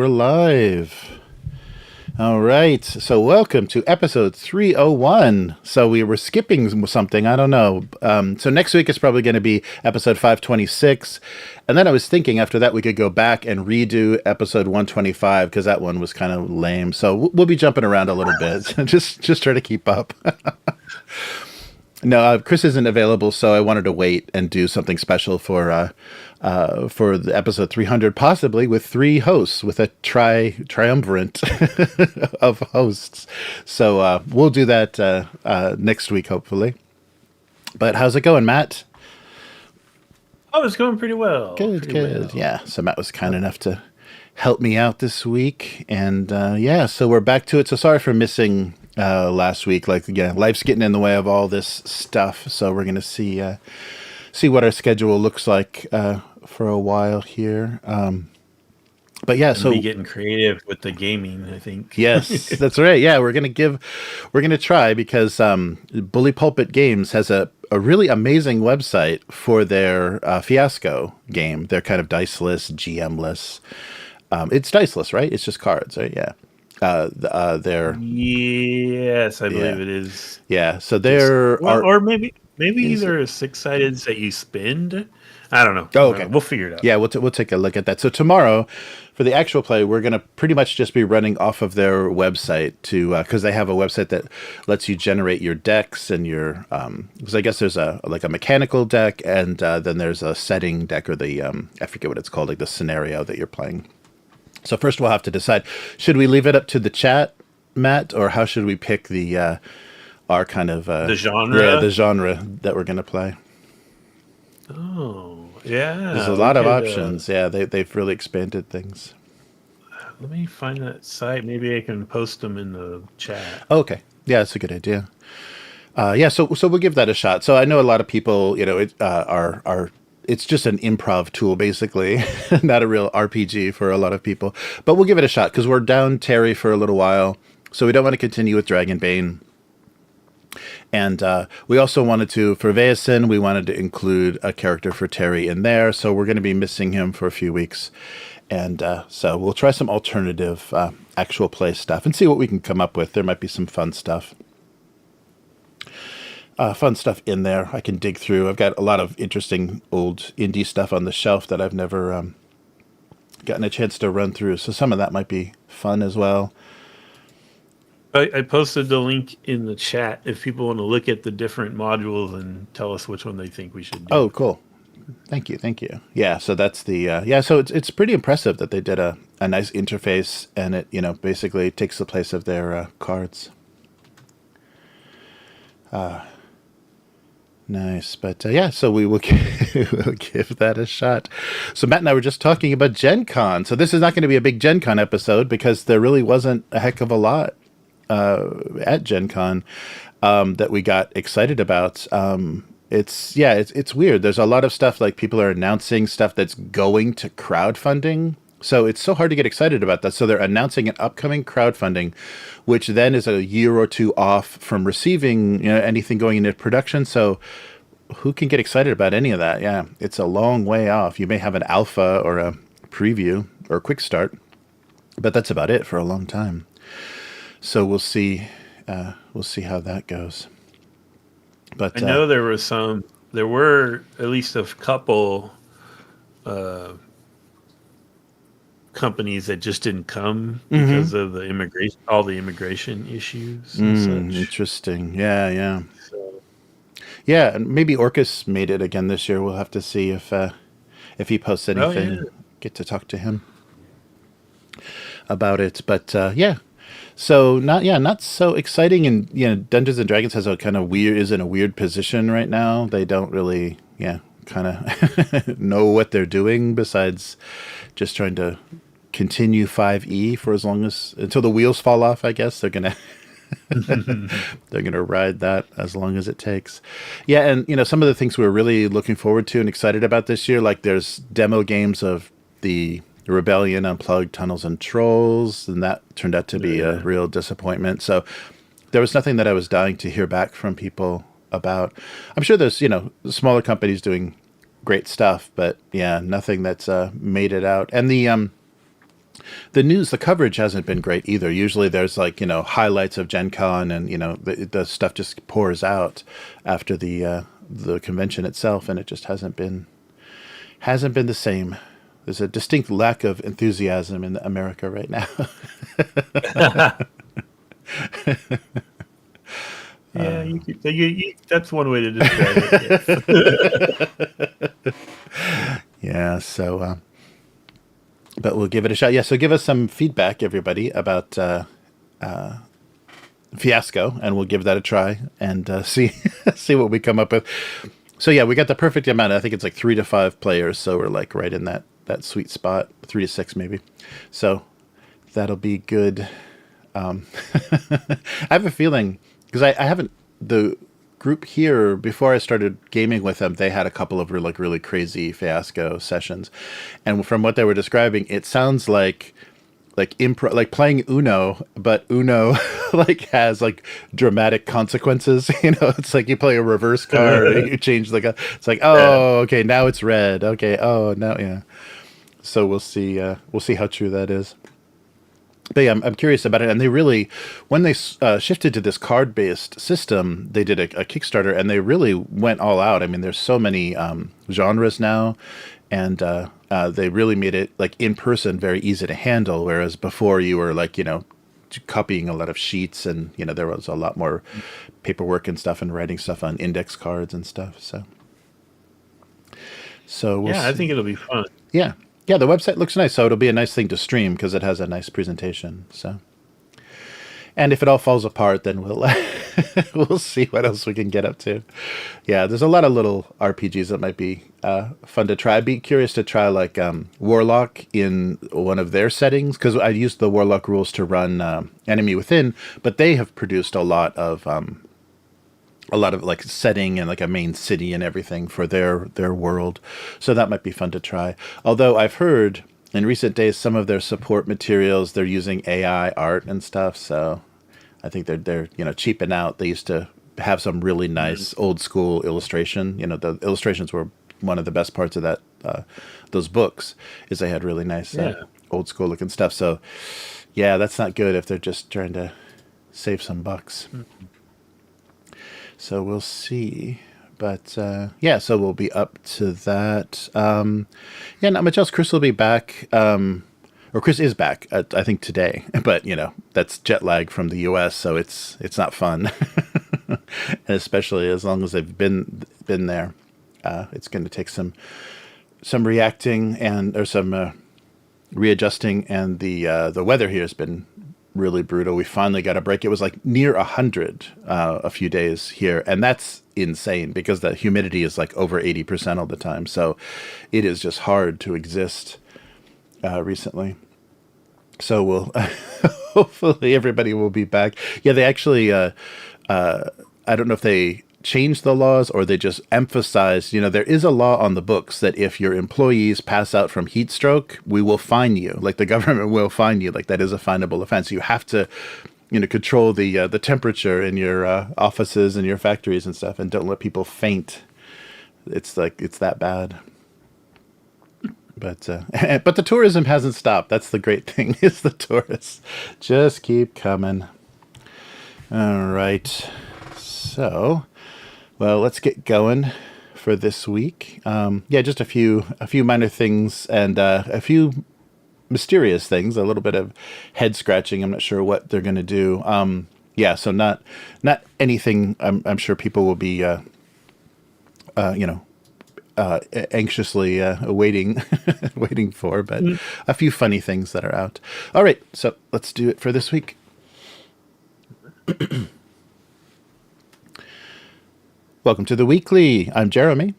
we're live. All right. So welcome to episode 301. So we were skipping something. I don't know. So next week is probably going to be episode 526. And then I was thinking after that we could go back and redo episode 125 because that one was kind of lame. So we'll be jumping around a little bit. just try to keep up. No, Chris isn't available, so I wanted to wait and do something special for the episode 300, possibly with 3 hosts, with a triumvirate of hosts. So we'll do that next week, hopefully. But how's it going, Matt? Oh, it's going pretty well. Good. Well. Yeah, so Matt was kind enough to help me out this week. And so we're back to it. So sorry for missing last week. Life's getting in the way of all this stuff. So we're going to see what our schedule looks like for a while here. But yeah, so be getting creative with the gaming, I think. Yes, that's right. Yeah, we're gonna try because Bully Pulpit Games has a really amazing website for their Fiasco game. They're kind of diceless, GM-less. It's diceless, right? It's just cards, right? Yeah. They're yes, I believe it is. Yeah, so or maybe they're 6-sided that you spend. I don't know. Oh, okay. We'll figure it out. Yeah, we'll take a look at that. So tomorrow, for the actual play, we're going to pretty much just be running off of their website because they have a website that lets you generate your decks and your because I guess there's a mechanical deck and then there's a setting deck or the I forget what it's called, like the scenario that you're playing. So first we'll have to decide, should we leave it up to the chat, Matt, or how should we pick the our kind of the genre? Yeah, the genre that we're going to play. Oh, yeah. There's a lot of options. Yeah, they've really expanded things. Let me find that site. Maybe I can post them in the chat. Oh, okay. Yeah, that's a good idea. So we'll give that a shot. So I know a lot of people, are it's just an improv tool, basically, not a real RPG for a lot of people. But we'll give it a shot because we're down Terry for a little while. So we don't want to continue with Dragonbane. And we also wanted to, for Vaeson, we wanted to include a character for Terry in there. So we're going to be missing him for a few weeks. And so we'll try some alternative actual play stuff and see what we can come up with. There might be some fun stuff. In there I can dig through. I've got a lot of interesting old indie stuff on the shelf that I've never gotten a chance to run through. So some of that might be fun as well. I posted the link in the chat if people want to look at the different modules and tell us which one they think we should do. Oh, cool. Thank you. Yeah, so that's the so it's pretty impressive that they did a nice interface and it basically takes the place of their cards. Nice, but so we will we'll give that a shot. So Matt and I were just talking about Gen Con. So this is not going to be a big Gen Con episode because there really wasn't a heck of a lot at Gen Con that we got excited about. It's weird. There's a lot of stuff like people are announcing stuff that's going to crowdfunding. So it's so hard to get excited about that. So they're announcing an upcoming crowdfunding, which then is a year or two off from receiving anything going into production. So who can get excited about any of that? Yeah, it's a long way off. You may have an alpha or a preview or a quick start, but that's about it for a long time. So we'll see how that goes. But I know there were at least a couple companies that just didn't come because of all the immigration issues and such. Interesting. Yeah. So. Yeah, and maybe Orcus made it again this year. We'll have to see if he posts anything. Oh, yeah. Get to talk to him about it. But so not so exciting. And Dungeons and Dragons is in a weird position right now. They don't really kind of know what they're doing besides just trying to continue 5e for until the wheels fall off. I guess they're gonna ride that as long as it takes. Yeah, and some of the things we're really looking forward to and excited about this year, like there's demo games of the Rebellion Unplugged Tunnels and Trolls, and that turned out to be a real disappointment. So there was nothing that I was dying to hear back from people about. I'm sure there's smaller companies doing great stuff, but nothing that's made it out. And The news, the coverage hasn't been great either. Usually there's like, highlights of Gen Con and, the stuff just pours out after the convention itself, and it just hasn't been the same. There's a distinct lack of enthusiasm in America right now. Yeah, that's one way to describe it. Yes. Yeah, so, but we'll give it a shot. Yeah, so give us some feedback, everybody, about Fiasco, and we'll give that a try and see see what we come up with. So yeah, we got the perfect amount. I think it's like 3 to 5 players, so we're like right in that sweet spot, 3 to 6 maybe. So that'll be good. I have a feeling, because I haven't, the group here, before I started gaming with them, they had a couple of really crazy Fiasco sessions, and from what they were describing, it sounds like improv, like playing Uno, but Uno like has like dramatic consequences. It's like you play a reverse card, you change it's like, oh, okay, now it's red. Okay, oh, now, yeah. So we'll see how true that is. But yeah, I'm curious about it. And they really, when they shifted to this card-based system, they did a Kickstarter, and they really went all out. I mean, there's so many genres now, and they really made it like in person very easy to handle. Whereas before you were like, copying a lot of sheets, and there was a lot more paperwork and stuff, and writing stuff on index cards and stuff. So we'll see. I think it'll be fun. Yeah. Yeah, the website looks nice, so it'll be a nice thing to stream because it has a nice presentation. So, and if it all falls apart, then we'll we'll see what else we can get up to. Yeah, there's a lot of little RPGs that might be fun to try. I'd be curious to try like Warlock in one of their settings, because I used the Warlock rules to run Enemy Within, but they have produced a lot of like setting and like a main city and everything for their world. So that might be fun to try. Although I've heard in recent days, some of their support materials, they're using AI art and stuff. So I think they're cheaping out. They used to have some really nice old school illustration. The illustrations were one of the best parts of that, those books, is they had really nice old school looking stuff. So yeah, that's not good if they're just trying to save some bucks. Mm-hmm. So we'll see. But so we'll be up to that. Not much else. Chris will be back. Or Chris is back, I think today. But, that's jet lag from the US, so it's not fun. Especially as long as they've been there. It's going to take some reacting or some readjusting, and the weather here has been really brutal. We finally got a break. It was like near 100 a few days here, and that's insane because the humidity is like over 80% all the time. So it is just hard to exist recently. So we'll hopefully everybody will be back. Yeah, they actually I don't know if they changed the laws or they just emphasized, there is a law on the books that if your employees pass out from heat stroke, we will fine you. Like the government will fine you. Like that is a finable offense. You have to, control the temperature in your offices and your factories and stuff, and don't let people faint. It's that bad. But the tourism hasn't stopped. That's the great thing, is the tourists just keep coming. All right. So, well, let's get going for this week. Just a few minor things and a few mysterious things. A little bit of head scratching. I'm not sure what they're going to do. So not anything. I'm sure people will be, anxiously waiting for, but a few funny things that are out. All right, so let's do it for this week. Welcome to the weekly. I'm Jeremy.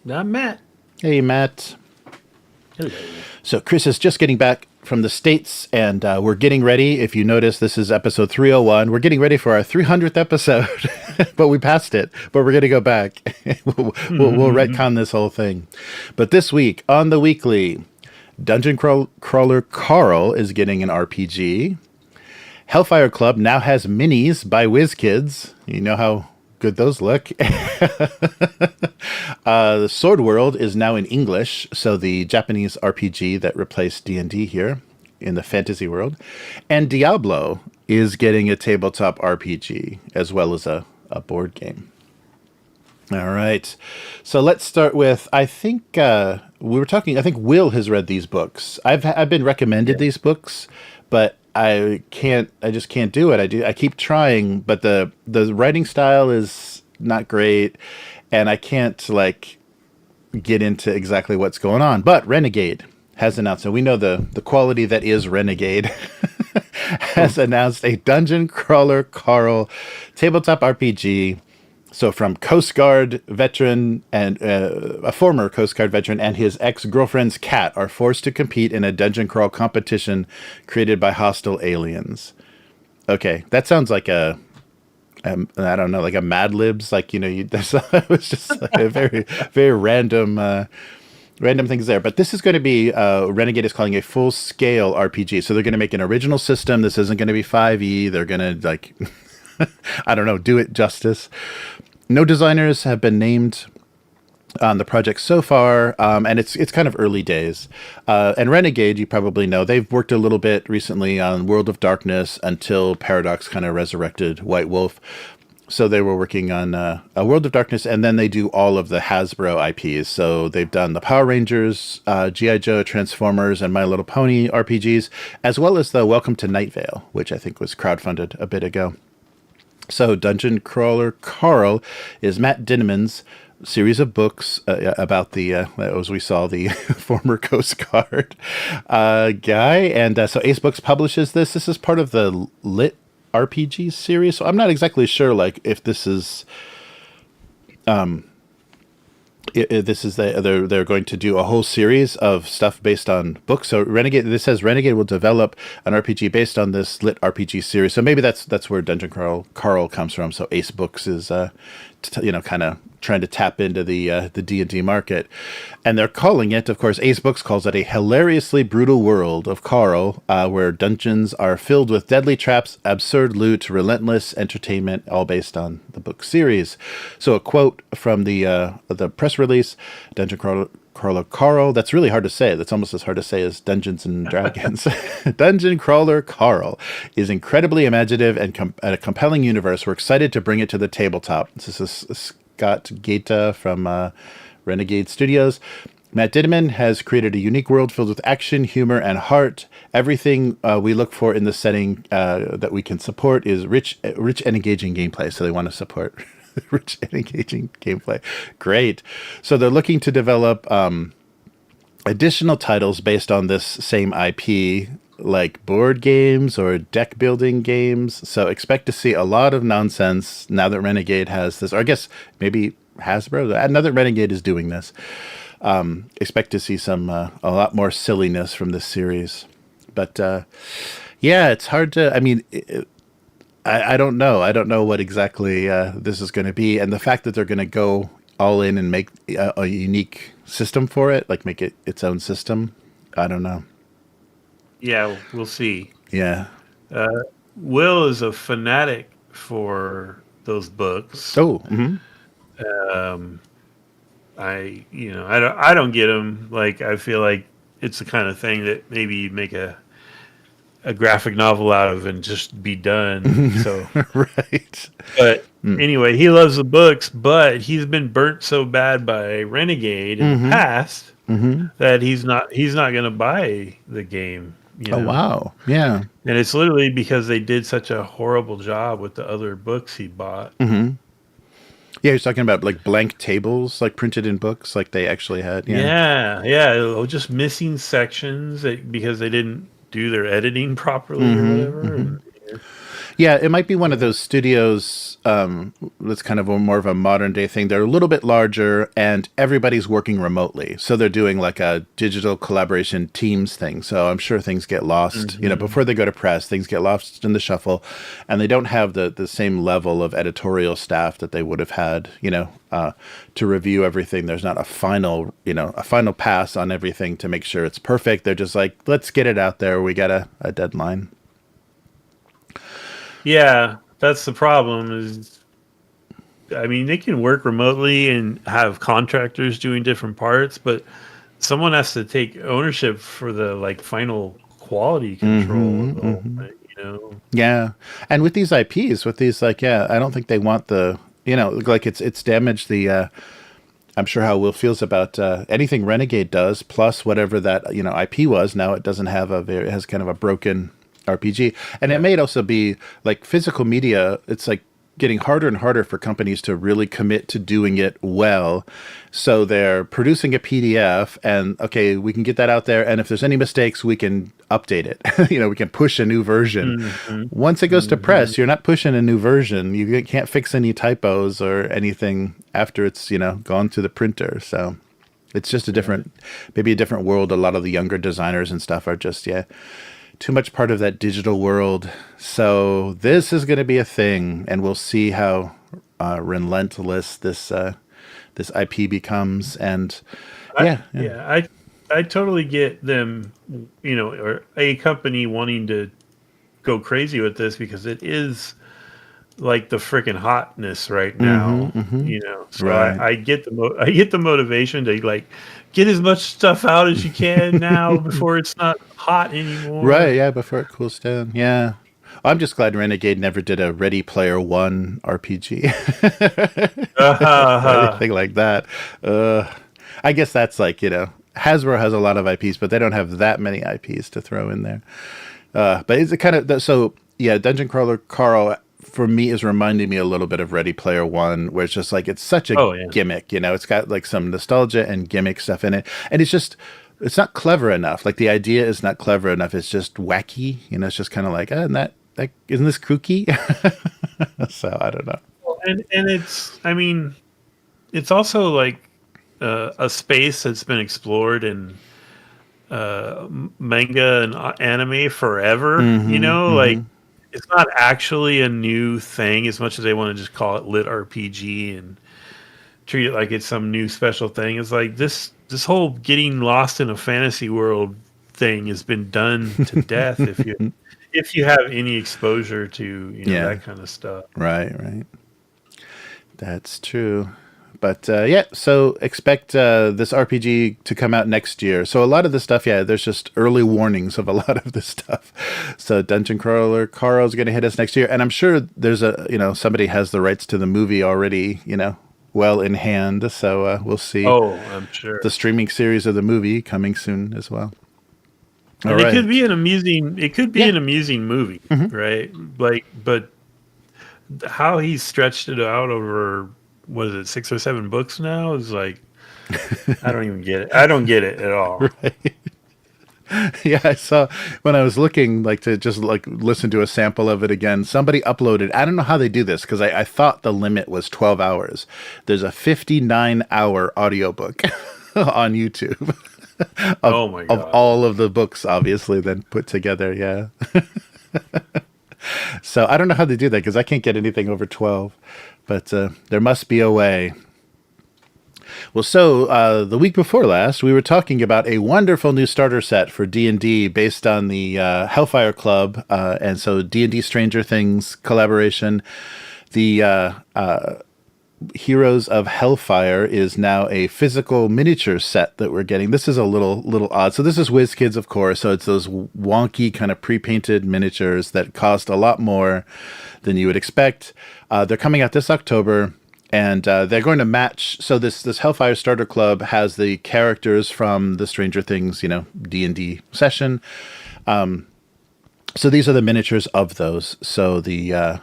I'm Matt. Hey, Matt. Hello. So Chris is just getting back from the States, and we're getting ready. If you notice, this is episode 301. We're getting ready for our 300th episode, but we passed it. But we're going to go back. we'll retcon this whole thing. But this week on the weekly, Dungeon Crawler Carl is getting an RPG. Hellfire Club now has minis by WizKids. You know how good those look. The Sword World is now in English, so the Japanese RPG that replaced D&D here. in the fantasy world. And Diablo is getting a tabletop RPG as well as a board game. All right. So let's start with, I think we were talking, I think Will has read these books. I've been recommended these books, but I just can't do it. I keep trying, but the writing style is not great, and I can't like get into exactly what's going on. But Renegade has announced, and we know the quality that is Renegade, has announced a dungeon crawler Carl tabletop RPG. So from Coast Guard veteran and a former Coast Guard veteran and his ex-girlfriend's cat are forced to compete in a dungeon crawl competition created by hostile aliens. Okay, that sounds like I don't know, like a Mad Libs, like, it was just like a very, very random things there. But this is going to be, Renegade is calling a full-scale RPG. So they're going to make an original system. This isn't going to be 5e. They're going to, like, I don't know, do it justice. No designers have been named on the project so far, and it's kind of early days. And Renegade, you probably know, they've worked a little bit recently on World of Darkness until Paradox kind of resurrected White Wolf. So they were working on a World of Darkness, and then they do all of the Hasbro IPs. So they've done the Power Rangers, G.I. Joe, Transformers, and My Little Pony RPGs, as well as the Welcome to Night Vale, which I think was crowdfunded a bit ago. So Dungeon Crawler Carl is Matt Dinneman's series of books about the, as we saw, the former Coast Guard guy. And so Ace Books publishes this. This is part of the Lit RPG series. So I'm not exactly sure, like, if this is... this is they're going to do a whole series of stuff based on books. So this says Renegade will develop an RPG based on this Lit RPG series. So maybe that's where Dungeon Carl comes from. So Ace Books is kind of trying to tap into the D&D market, and they're calling it, of course, Ace Books calls it a hilariously brutal world of Carl, where dungeons are filled with deadly traps, absurd loot, relentless entertainment, all based on the book series. So a quote from the press release: Dungeon Crawler Carl. That's really hard to say. That's almost as hard to say as Dungeons and Dragons. Dungeon Crawler Carl is incredibly imaginative and a compelling universe. We're excited to bring it to the tabletop. This is Scott Gaeta from Renegade Studios. Matt Dinneman has created a unique world filled with action, humor, and heart. Everything we look for in the setting that we can support is rich and engaging gameplay. So they want to support rich and engaging gameplay. Great. So they're looking to develop additional titles based on this same IP, like board games or deck building games. So expect to see a lot of nonsense now that Renegade has this, or I guess maybe Hasbro. Now that Renegade is doing this, expect to see a lot more silliness from this series. But yeah, it's hard to. I mean, I don't know. I don't know what exactly this is going to be, and the fact that they're going to go all in and make a unique system for it, like make it its own system. I don't know. Yeah, we'll see. Yeah. Will is a fanatic for those books. Oh. Mm-hmm. I don't get them. Like, I feel like it's the kind of thing that maybe you'd make a graphic novel out of and just be done. So right. But anyway, he loves the books, but he's been burnt so bad by Renegade in the past that he's not going to buy the game. Oh, wow. Yeah. And it's literally because they did such a horrible job with the other books he bought. Mm-hmm. Yeah, he's talking about like blank tables, like printed in books, like they actually had. Yeah. Just missing sections because they didn't do their editing properly or whatever. Yeah, it might be one of those studios that's kind of more of a modern day thing. They're a little bit larger and everybody's working remotely. So they're doing like a digital collaboration Teams thing. So I'm sure things get lost, before they go to press, things get lost in the shuffle, and they don't have the same level of editorial staff that they would have had, to review everything. There's not a final pass on everything to make sure it's perfect. They're just like, let's get it out there. We got a deadline. Yeah, that's the problem is, I mean, they can work remotely and have contractors doing different parts, but someone has to take ownership for the final quality control of the whole thing, you know. Yeah, and with these IPs, with these like, yeah, I don't think they want the, you know, like it's damaged the. I'm sure how Will feels about anything Renegade does, plus whatever that, you know, IP was. Now it doesn't have it has kind of a broken RPG, and it may also be like physical media. It's like getting harder and harder for companies to really commit to doing it well. So they're producing a PDF, and okay, we can get that out there, and if there's any mistakes, we can update it. You know, we can push a new version. Once it goes to press, you're not pushing a new version. You can't fix any typos or anything after it's, you know, gone to the printer. So it's just a different, maybe a different world. A lot of the younger designers and stuff are just, too much part of that digital world. So this is going to be a thing, and we'll see how relentless this IP becomes. And I totally get them, you know, or a company wanting to go crazy with this because it is like the freaking hotness right now, you know. So Right. I get the motivation to like get as much stuff out as you can now before it's not hot anymore. Right, yeah, before it cools down. Yeah. I'm just glad Renegade never did a Ready Player One RPG. Or anything like that. I guess that's like, you know, Hasbro has a lot of IPs, but they don't have that many IPs to throw in there. But it's a kind of, so yeah, Dungeon Crawler Carl, for me, is reminding me a little bit of Ready Player One, where it's just like, it's such a gimmick, you know, it's got like some nostalgia and gimmick stuff in it. And it's not clever enough. Like the idea is not clever enough. It's just wacky, you know, it's just kind of like, isn't this kooky? So I don't know. And it's, I mean, it's also like a space that's been explored in manga and anime forever, you know, like it's not actually a new thing as much as they want to just call it lit RPG and treat it like it's some new special thing. It's like this whole getting lost in a fantasy world thing has been done to death if you have any exposure to, you know, that kind of stuff. Right. That's true. But so expect this RPG to come out next year. So a lot of the stuff, there's just early warnings of a lot of this stuff. So Dungeon Crawler Carl's going to hit us next year, and I'm sure there's somebody has the rights to the movie already, you know, well in hand. So we'll see. Oh, I'm sure the streaming series of the movie coming soon as well. And it could be an amusing. It could be an amusing movie, right? Like, but how he's stretched it out over, what is it, 6 or 7 books now, is like, I don't even get it. I don't get it at all. Right. Yeah, I saw when I was looking, like, to just like listen to a sample of it again, somebody uploaded, I don't know how they do this, because I thought the limit was 12 hours. There's a 59-hour audiobook on YouTube. Oh my God. Of all of the books, obviously, then put together, yeah. So I don't know how they do that, because I can't get anything over 12. But there must be a way. Well, so the week before last, we were talking about a wonderful new starter set for D&D based on the Hellfire Club. And so D&D Stranger Things collaboration. The Heroes of Hellfire is now a physical miniature set that we're getting. This is a little odd. So this is WizKids, of course. So it's those wonky kind of pre-painted miniatures that cost a lot more than you would expect. They're coming out this October, and they're going to match. So this Hellfire Starter Club has the characters from the Stranger Things, you know, D&D session. So these are the miniatures of those. So the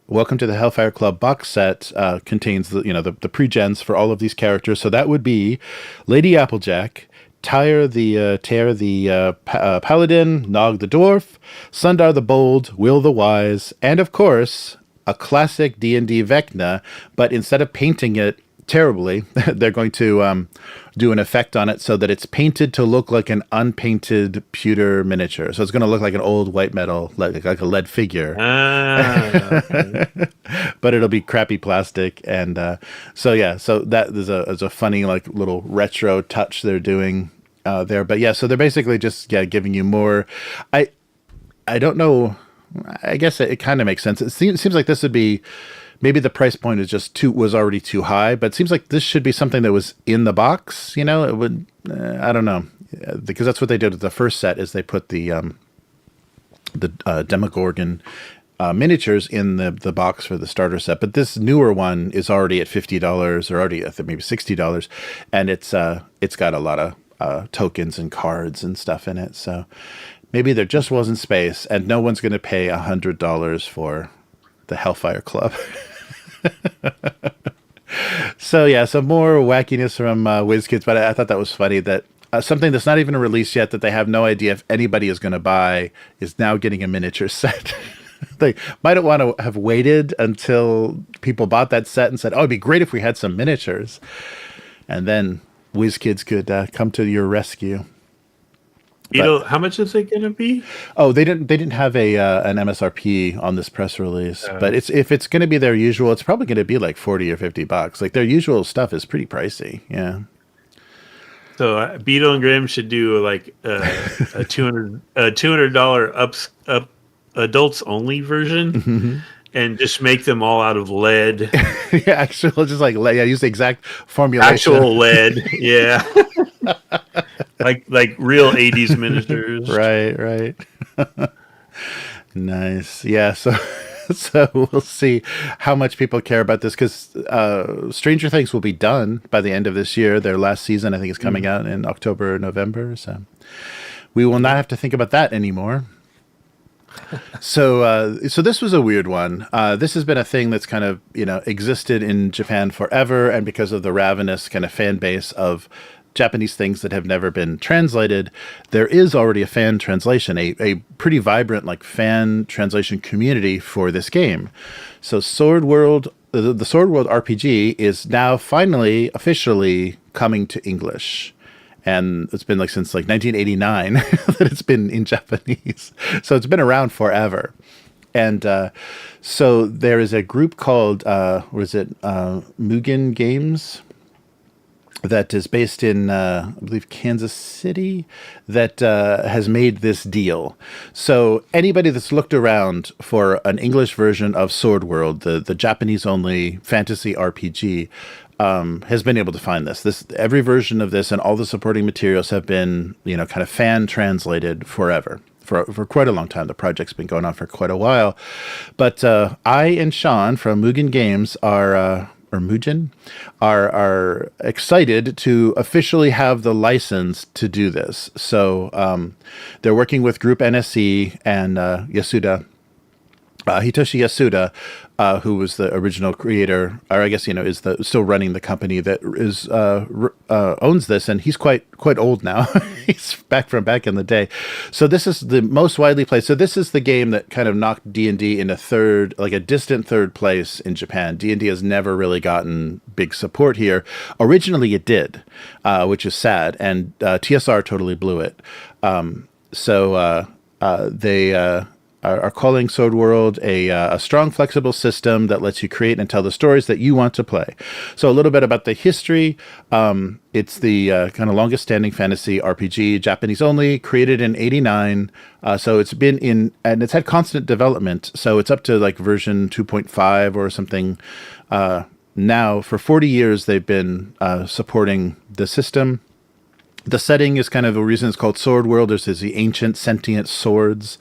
Welcome to the Hellfire Club box set contains the pre-gens for all of these characters. So that would be Lady Applejack, Tyre the Paladin, Nog the Dwarf, Sundar the Bold, Will the Wise, and of course a classic D&D Vecna. But instead of painting it terribly, they're going to do an effect on it so that it's painted to look like an unpainted pewter miniature. So it's going to look like an old white metal, like a lead figure. Okay. But it'll be crappy plastic. And so that is a funny, like, little retro touch they're doing there. But yeah, so they're basically just giving you more. I don't know. I guess it kind of makes sense. It seems like this would be, maybe the price point was already too high, but it seems like this should be something that was in the box. You know, it would. I don't know. because that's what they did with the first set, is they put the Demogorgon miniatures in the box for the starter set. But this newer one is already at $50, or already I think maybe $60, and it's got a lot of tokens and cards and stuff in it. So maybe there just wasn't space, and no one's going to pay $100 for the Hellfire Club. So yeah, some more wackiness from WizKids, but I thought that was funny that something that's not even a release yet, that they have no idea if anybody is going to buy, is now getting a miniature set. They might want to have waited until people bought that set and said, "Oh, it'd be great if we had some miniatures," and then WizKids could come to your rescue. How much is it going to be? Oh, they didn't have an MSRP on this press release, but if it's going to be their usual, it's probably going to be like $40 or $50. Like, their usual stuff is pretty pricey. Yeah. So Beetle and Grimm should do like a $200 up adults only version, and just make them all out of lead. Yeah, actual, just like lead. Yeah, use the exact formulation. Actual lead. Yeah. like real 80s miniatures. Right. Nice. Yeah, so we'll see how much people care about this, because Stranger Things will be done by the end of this year. Their last season, I think, is coming out in October or November, so we will not have to think about that anymore. So this was a weird one. This has been a thing that's kind of, existed in Japan forever, and because of the ravenous kind of fan base of Japanese things that have never been translated, there is already a fan translation, a pretty vibrant fan translation community for this game. So Sword World, the Sword World RPG is now finally officially coming to English. And it's been since 1989 that it's been in Japanese. So it's been around forever. And so there is a group called, Mugen Games, that is based in, I believe, Kansas City, that has made this deal. So anybody that's looked around for an English version of Sword World, the Japanese-only fantasy RPG, has been able to find this. Every version of this and all the supporting materials have been, kind of fan translated forever. For quite a long time. The project's been going on for quite a while. But I and Shawn from Mugen Games are excited to officially have the license to do this. So they're working with Group SNE and Hitoshi Yasuda, who was the original creator, or I guess is still running the company that is owns this, and he's quite old now. He's back in the day. So this is the most widely played. So this is the game that kind of knocked D&D in a distant third place in Japan. D&D has never really gotten big support here. Originally, it did, which is sad, and TSR totally blew it. They are calling Sword World a strong, flexible system that lets you create and tell the stories that you want to play. So a little bit about the history. It's the kind of longest standing fantasy RPG, Japanese only, created in 89. So it's been and it's had constant development. So it's up to version 2.5 or something. Now for 40 years, they've been supporting the system. The setting is kind of a reason it's called Sword World. There's the ancient sentient swords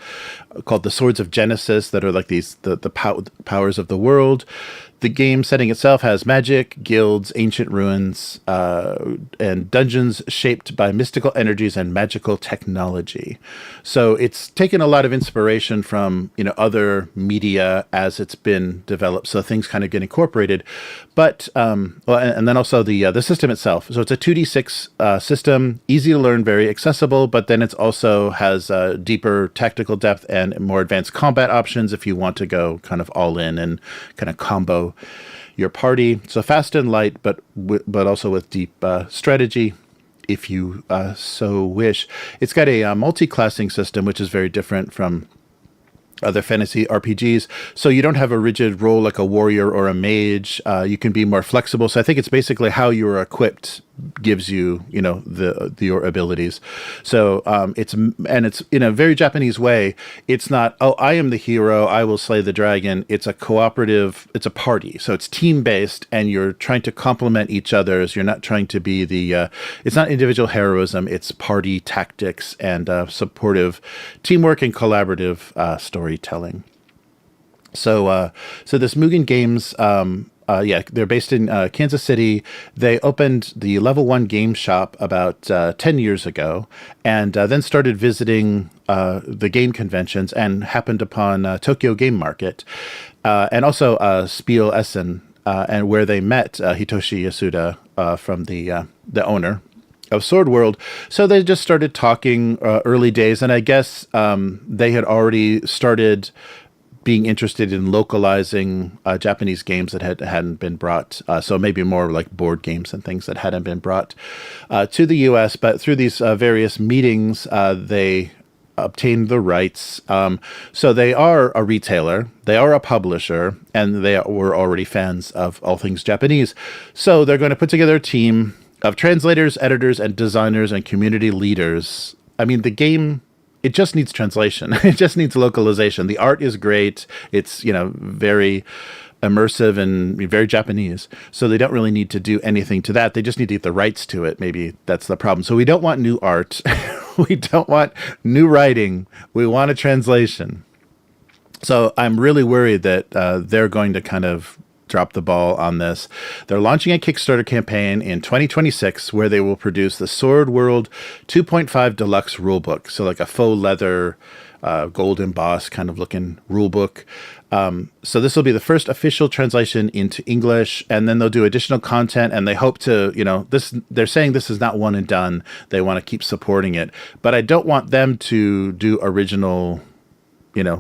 called the Swords of Genesis that are the powers of the world. The game setting itself has magic, guilds, ancient ruins, and dungeons shaped by mystical energies and magical technology. So it's taken a lot of inspiration from other media as it's been developed. So things kind of get incorporated, but and then also the system itself. So it's a 2d6 system, easy to learn, very accessible. But then it also has deeper tactical depth and more advanced combat options if you want to go kind of all in and kind of combo your party. So fast and light, but also with deep strategy, if you so wish. It's got a multi-classing system, which is very different from other fantasy RPGs. So you don't have a rigid role like a warrior or a mage. You can be more flexible. So I think it's basically how you are equipped gives you, your abilities. So it's in a very Japanese way. It's not, oh, I am the hero, I will slay the dragon. It's a cooperative, it's a party. So it's team based, and you're trying to complement each other's. You're not trying to be it's not individual heroism. It's party tactics and supportive teamwork and collaborative storytelling. So this Mugen Games, they're based in Kansas City. They opened the Level 1 game shop about 10 years ago, and then started visiting the game conventions and happened upon Tokyo Game Market, and also Spiel Essen, and where they met Hitoshi Yasuda from the owner of Sword World. So they just started talking early days, and I guess they had already started being interested in localizing Japanese games that hadn't been brought. So maybe more like board games and things that hadn't been brought to the U.S. But through these various meetings, they obtained the rights. So they are a retailer, they are a publisher, and they were already fans of all things Japanese. So they're going to put together a team of translators, editors, and designers and community leaders. I mean, the game, it just needs translation. It just needs localization. The art is great. It's, very immersive and very Japanese. So they don't really need to do anything to that. They just need to get the rights to it. Maybe that's the problem. So we don't want new art. We don't want new writing. We want a translation. So I'm really worried that they're going to kind of drop the ball on this. They're launching a Kickstarter campaign in 2026 where they will produce the Sword World 2.5 Deluxe Rulebook. So like a faux leather, gold embossed kind of looking rulebook. So this will be the first official translation into English, and then they'll do additional content, and they hope to, they're saying this is not one and done. They want to keep supporting it, but I don't want them to do original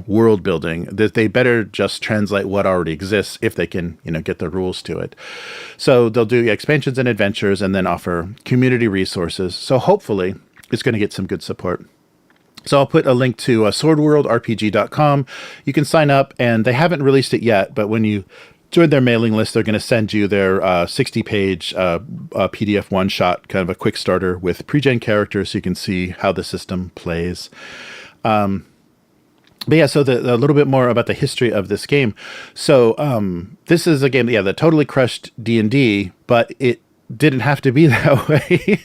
world building. That they better just translate what already exists if they can, get the rules to it. So they'll do expansions and adventures and then offer community resources. So hopefully it's going to get some good support. So I'll put a link to swordworldrpg.com. You can sign up, and they haven't released it yet, but when you join their mailing list, they're going to send you their 60-page PDF one-shot, kind of a quick starter with pre-gen characters so you can see how the system plays. But yeah, so a little bit more about the history of this game. So this is a game, that totally crushed D&D, but it didn't have to be that way.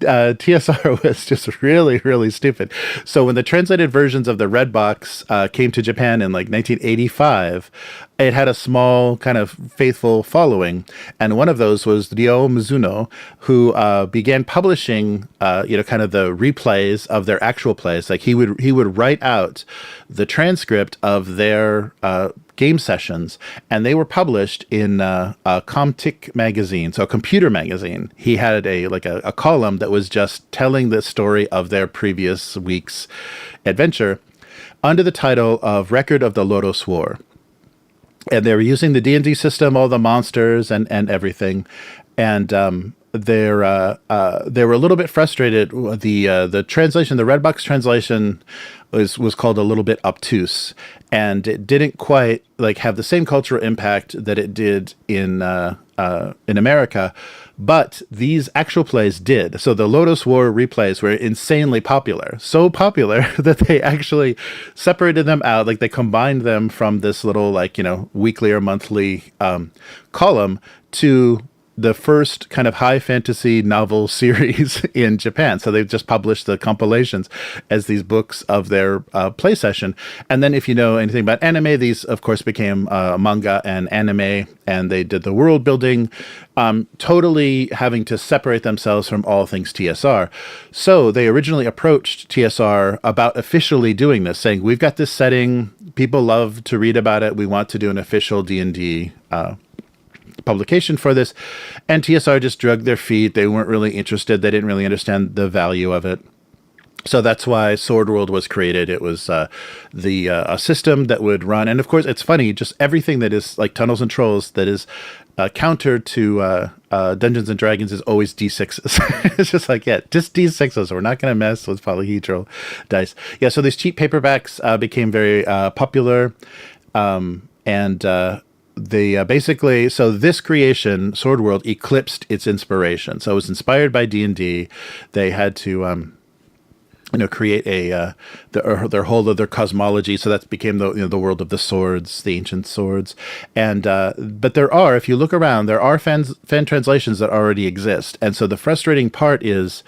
TSR was just really, really stupid. So when the translated versions of the Red Box came to Japan in like 1985, it had a small kind of faithful following. And one of those was Ryo Mizuno, who began publishing, kind of the replays of their actual plays. Like he would write out the transcript of their game sessions, and they were published in Comtic magazine, so a computer magazine. He had a column that was just telling the story of their previous week's adventure under the title of Record of the Lodoss War. And they were using the D&D system, all the monsters and everything. And they were a little bit frustrated. The translation, the Redbox translation, was called a little bit obtuse, and it didn't quite have the same cultural impact that it did in America. But these actual plays did. So the Lodoss War replays were insanely popular. So popular that they actually separated them out. They combined them from this little weekly or monthly column to the first kind of high fantasy novel series in Japan. So they've just published the compilations as these books of their play session. And then if you know anything about anime, these of course became manga and anime, and they did the world building, totally having to separate themselves from all things TSR. So they originally approached TSR about officially doing this, saying, we've got this setting, people love to read about it, we want to do an official D&D publication for this, and TSR just dragged their feet. They weren't really interested. They didn't really understand the value of it. So that's why Sword World was created. It was a system that would run, and of course it's funny, just everything that is like Tunnels and Trolls that is counter to Dungeons and Dragons is always D6s. It's just just D6s. We're not going to mess with polyhedral dice. Yeah, so these cheap paperbacks became very popular, and they basically, so this creation, Sword World, eclipsed its inspiration. So it was inspired by D&D. They had to create their whole other cosmology. So that became the world of the swords, the ancient swords. And but there are, if you look around, there are fan translations that already exist. And so the frustrating part is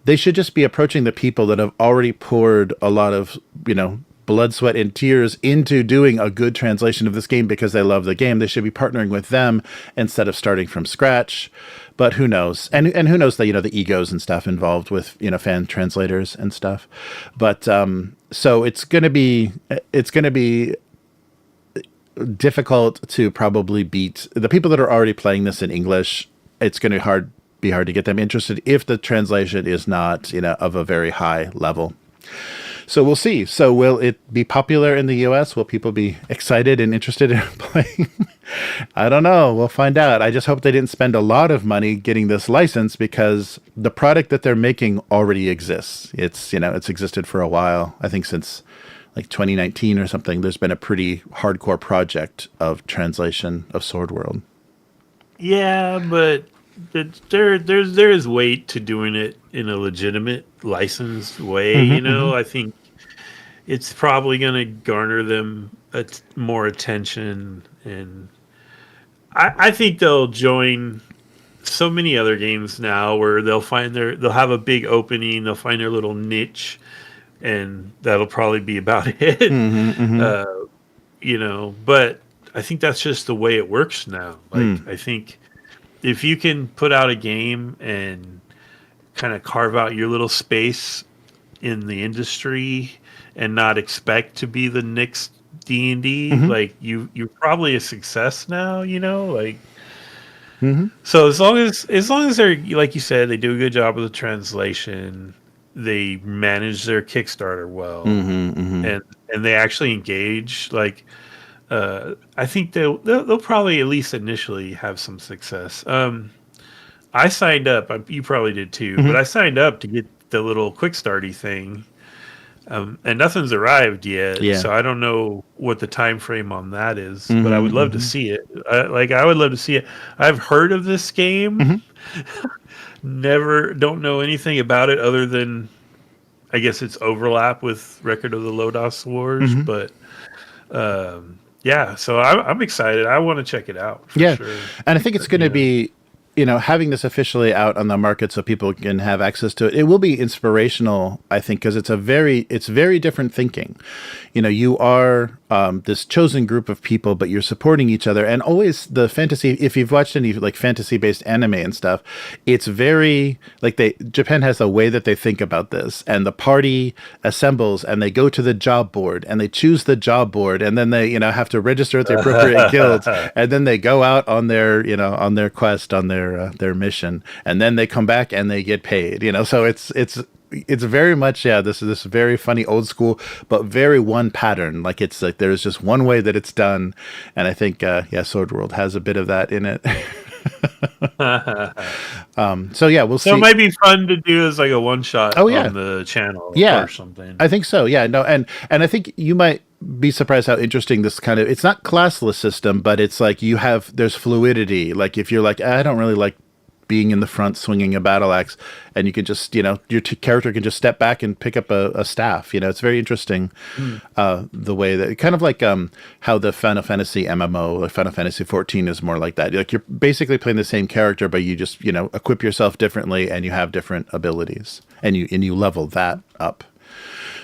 they should just be approaching the people that have already poured a lot of blood, sweat, and tears into doing a good translation of this game because they love the game. They should be partnering with them instead of starting from scratch. But who knows? And who knows the the egos and stuff involved with fan translators and stuff. But so it's gonna be difficult to probably beat the people that are already playing this in English. It's gonna be hard to get them interested if the translation is not of a very high level. So we'll see. So will it be popular in the US? Will people be excited and interested in playing? I don't know. We'll find out. I just hope they didn't spend a lot of money getting this license because the product that they're making already exists. It's, it's existed for a while. I think since like 2019 or something, there's been a pretty hardcore project of translation of Sword World. Yeah, but there is weight to doing it in a legitimate licensed way. I think it's probably going to garner them more attention, and I think they'll join so many other games now where they'll have a big opening, they'll find their little niche, and that'll probably be about it. But I think that's just the way it works now. I think if you can put out a game and kind of carve out your little space in the industry and not expect to be the next D&D, like you're probably a success now, So as long as they're, like you said, they do a good job of the translation, they manage their Kickstarter well, and they actually engage, I think they'll probably at least initially have some success. I signed up. You probably did too, but I signed up to get the little quick starty thing, and nothing's arrived yet. Yeah. So I don't know what the time frame on that is, but I would love to see it. I would love to see it. I've heard of this game. Don't know anything about it other than I guess it's overlap with Record of the Lodoss Wars, but. Yeah, so I'm excited. I want to check it out. For sure. And I think it's going to be, having this officially out on the market so people can have access to it. It will be inspirational, I think, because it's very different thinking. You are this chosen group of people, but you're supporting each other. And always the fantasy, if you've watched any fantasy-based anime and stuff, it's very Japan has a way that they think about this. And the party assembles and they go to the job board and they choose the job board, and then they have to register at the appropriate guilds, and then they go out on their on their quest, on their mission, and then they come back and they get paid. So it's very much this is this very funny old school but very one pattern. It's like there's just one way that it's done, and I think Sword World has a bit of that in it. So we'll see. So it might be fun to do as a one shot on the channel or something. I think so. And I think you might be surprised how interesting this kind of, it's not classless system, but it's there's fluidity. If you're I don't really like being in the front swinging a battle axe, and you can just your character can just step back and pick up a staff. It's very interesting the way that kind of how the Final Fantasy MMO, like Final Fantasy 14, is more like that. You're basically playing the same character, but you just equip yourself differently and you have different abilities, and you level that up.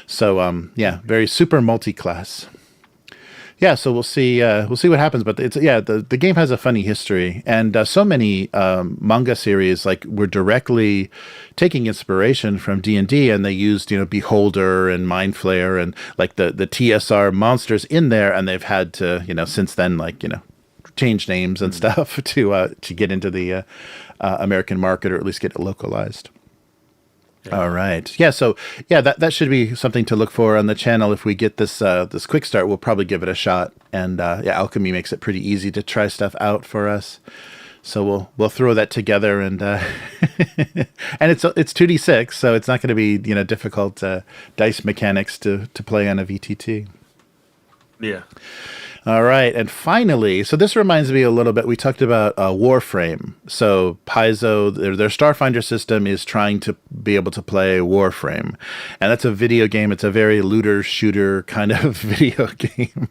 So very super multi-class. So we'll see what happens, but it's the game has a funny history, and so many manga series were directly taking inspiration from D&D, and they used Beholder and Mind Flayer and the TSR monsters in there, and they've had to since then change names and stuff to get into the American market, or at least get it localized. All right. So that should be something to look for on the channel. If we get this this quick start, we'll probably give it a shot. And Alchemy makes it pretty easy to try stuff out for us. So we'll throw that together, and and it's 2d6, so it's not going to be difficult dice mechanics to play on a VTT. Yeah. All right, and finally, so this reminds me a little bit. We talked about Warframe. So Paizo, their Starfinder system is trying to be able to play Warframe, and that's a video game. It's a very looter shooter kind of video game,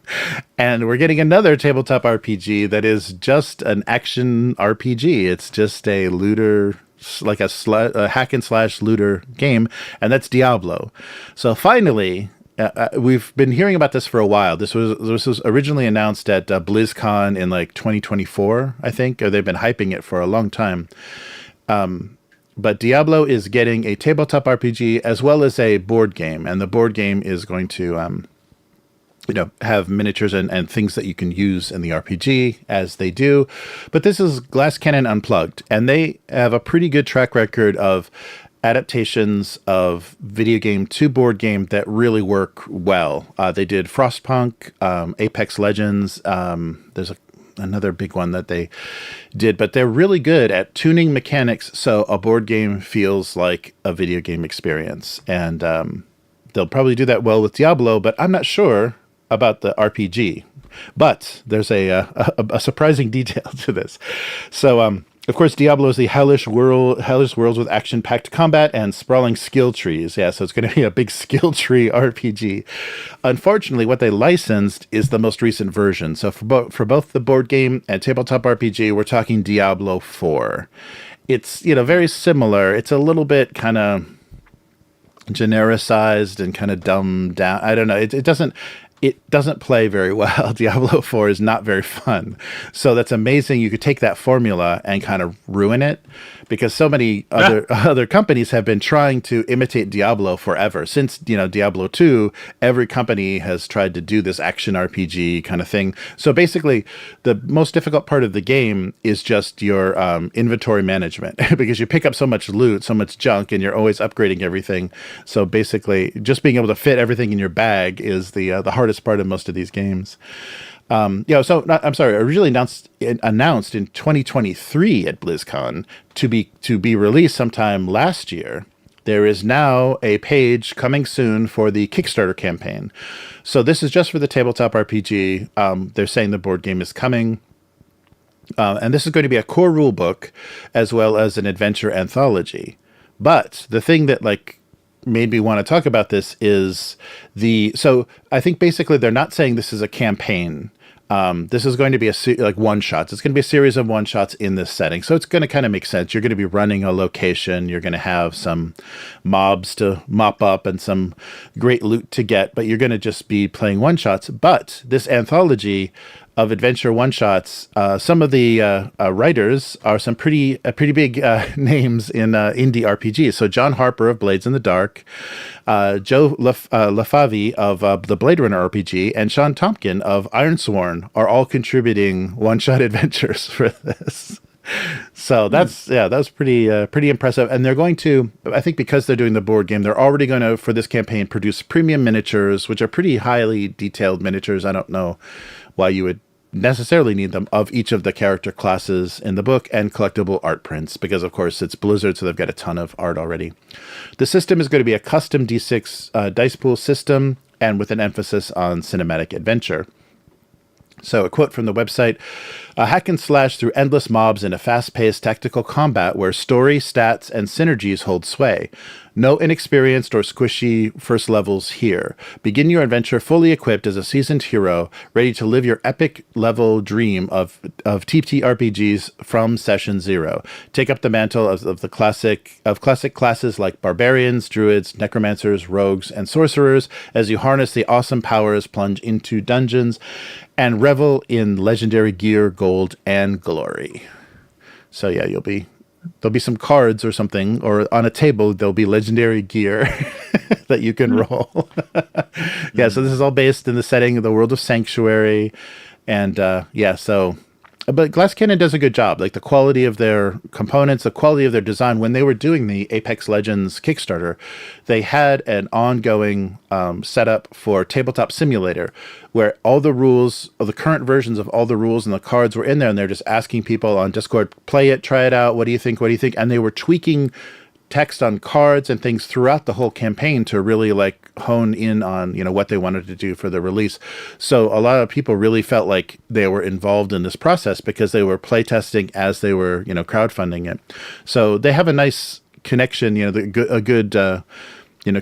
and we're getting another tabletop RPG that is just an action RPG. It's just a looter, like a hack and slash looter game, and that's Diablo. So finally. We've been hearing about this for a while. This was originally announced at BlizzCon in like 2024, I think, or they've been hyping it for a long time. But Diablo is getting a tabletop RPG as well as a board game, and the board game is going to, have miniatures and things that you can use in the RPG as they do. But this is Glass Cannon Unplugged, and they have a pretty good track record of adaptations of video game to board game that really work well. They did Frostpunk, Apex Legends. There's another big one that they did, but they're really good at tuning mechanics so a board game feels like a video game experience. And they'll probably do that well with Diablo, but I'm not sure about the RPG. But there's a surprising detail to this. So, of course, Diablo is the hellish worlds with action-packed combat and sprawling skill trees. Yeah, so it's going to be a big skill tree RPG. Unfortunately, what they licensed is the most recent version. So for both the board game and tabletop RPG, we're talking Diablo 4. It's, very similar. It's a little bit kind of genericized and kind of dumbed down. I don't know. It doesn't play very well. Diablo 4 is not very fun. So that's amazing. You could take that formula and kind of ruin it, because so many other companies have been trying to imitate Diablo forever. Since, Diablo 2, every company has tried to do this action RPG kind of thing. So basically, the most difficult part of the game is just your inventory management, because you pick up so much loot, so much junk, and you're always upgrading everything. So basically, just being able to fit everything in your bag is the hardest part of most of these games. Originally announced in 2023 at BlizzCon to be released sometime last year. There is now a page coming soon for the Kickstarter campaign. So this is just for the tabletop RPG. They're saying the board game is coming. And this is going to be a core rule book as well as an adventure anthology. But the thing that made me want to talk about this is so I think basically they're not saying this is a campaign. This is going to be one-shots. It's going to be a series of one-shots in this setting. So it's going to kind of make sense. You're going to be running a location. You're going to have some mobs to mop up and some great loot to get, but you're going to just be playing one-shots. But this anthology of adventure one-shots, some of the writers are some pretty big names in indie RPGs. So John Harper of Blades in the Dark, Joe LeFavi of the Blade Runner RPG, and Shawn Tomkin of Ironsworn are all contributing one-shot adventures for this. So that was pretty impressive. And they're going to, I think because they're doing the board game, they're already going to, for this campaign, produce premium miniatures, which are pretty highly detailed miniatures. I don't know why you would necessarily need them, of each of the character classes in the book, and collectible art prints, because of course it's Blizzard, so they've got a ton of art already. The system is going to be a custom D6 dice pool system, and with an emphasis on cinematic adventure. So a quote from the website: "A hack and slash through endless mobs in a fast-paced tactical combat where story, stats, and synergies hold sway. No inexperienced or squishy first levels here. Begin your adventure fully equipped as a seasoned hero, ready to live your epic level dream of TTRPGs from session zero. Take up the mantle of classic classes like barbarians, druids, necromancers, rogues, and sorcerers as you harness the awesome powers, plunge into dungeons, and revel in legendary gear, gold, and glory." So yeah, there'll be some cards or something, or on a table there'll be legendary gear that you can roll. Yeah, so this is all based in the setting of the world of Sanctuary, and but Glass Cannon does a good job. Like the quality of their components, the quality of their design. When they were doing the Apex Legends Kickstarter, they had an ongoing setup for Tabletop Simulator, where all the rules of the current versions of all the rules and the cards were in there, and they're just asking people on Discord, play it, try it out. What do you think? What do you think? And they were tweaking text on cards and things throughout the whole campaign to really like hone in on, what they wanted to do for the release. So a lot of people really felt like they were involved in this process because they were playtesting as they were, crowdfunding it. So they have a nice connection, a good,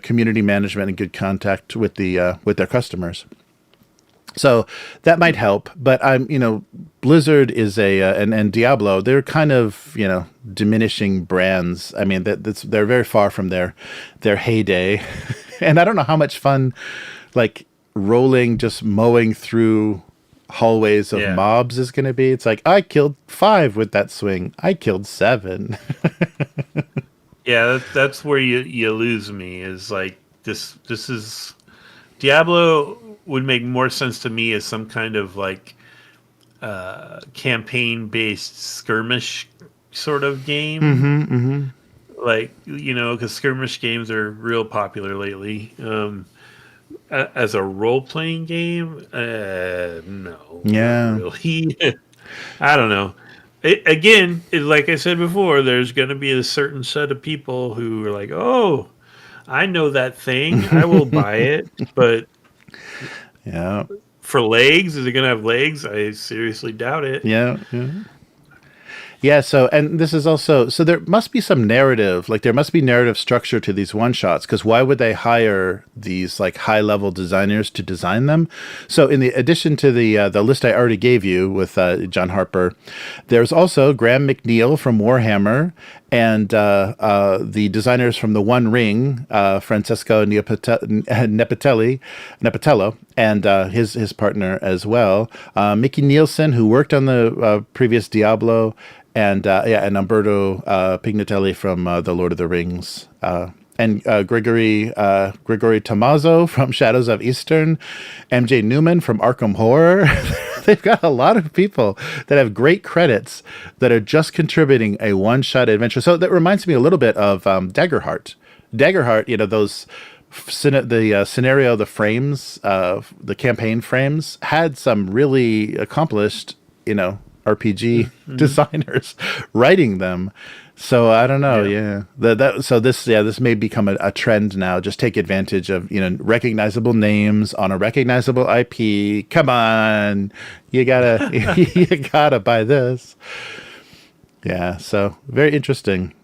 community management and good contact with with their customers. So that might help, but Blizzard is and Diablo, they're kind of, diminishing brands. I mean, they're very far from their heyday. And I don't know how much fun, like just mowing through hallways of mobs is going to be. It's like, I killed 5 with that swing. I killed 7. Yeah, that's where you lose me, is like this is Diablo would make more sense to me as some kind of like campaign-based skirmish sort of game. Like, because skirmish games are real popular lately. As a role-playing game, no. Yeah. Not really. I don't know. Like I said before, there's going to be a certain set of people who are like, oh, I know that thing. I will buy it. But yeah, for legs, is it going to have legs? I seriously doubt it. Yeah. Yeah, so, and this is also, so there must be some narrative, like there must be narrative structure to these one-shots, because why would they hire these like high-level designers to design them? So in the addition to the list I already gave you with John Harper, there's also Graham McNeil from Warhammer, and the designers from The One Ring, Francesco Nepatello, and his partner as well, Mickey Nielsen, who worked on the previous Diablo, and Umberto Pignatelli from The Lord of the Rings, and Gregory Tommaso from Shadows of Eastern, MJ Newman from Arkham Horror. They've got a lot of people that have great credits that are just contributing a one-shot adventure. So that reminds me a little bit of Daggerheart. Daggerheart, those scenario, the frames, the campaign frames had some really accomplished, RPG designers writing them. So I don't know. Yeah. This may become a trend now. Just take advantage of, recognizable names on a recognizable IP. Come on. You gotta buy this. Yeah. So very interesting.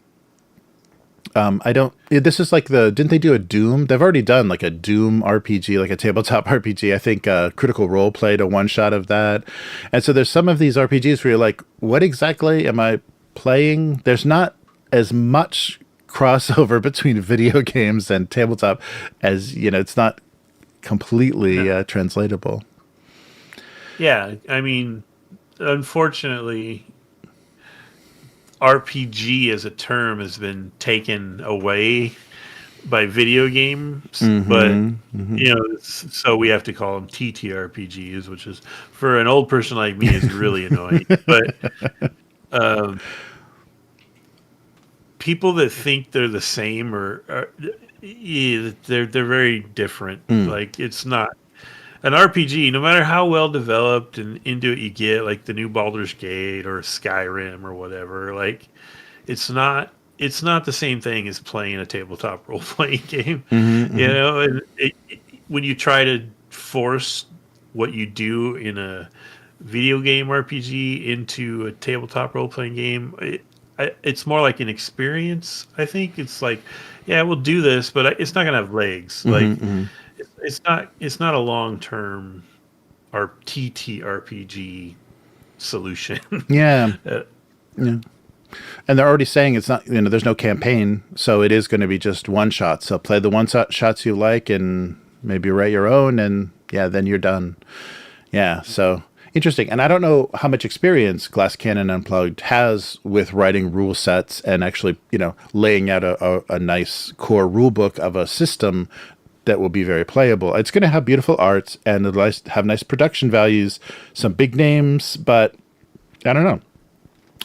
This is like didn't they do a Doom? They've already done like a Doom RPG, like a tabletop RPG. I think Critical Role played a one shot of that. And so there's some of these RPGs where you're like, what exactly am I playing? There's not as much crossover between video games and tabletop as, it's not completely translatable. Yeah. I mean, unfortunately, RPG as a term has been taken away by video games, so we have to call them TTRPGs, which is, for an old person like me, is really annoying. But people that think they're the same they're very different. Like, it's not an RPG, no matter how well developed and into it you get, like the new Baldur's Gate or Skyrim or whatever, like it's not the same thing as playing a tabletop role playing game. And when you try to force what you do in a video game RPG into a tabletop role playing game, it's more like an experience. I think it's like, yeah, we'll do this, but it's not gonna have legs. It's not a long-term TTRPG solution. Yeah. And they're already saying it's not, there's no campaign, so it is going to be just one shot. So play the shots you like and maybe write your own, and then you're done. Yeah, so interesting. And I don't know how much experience Cannon Unplugged has with writing rule sets and actually, laying out a nice core rule book of a system that will be very playable. It's going to have beautiful art and it'll have nice production values, some big names, but I don't know.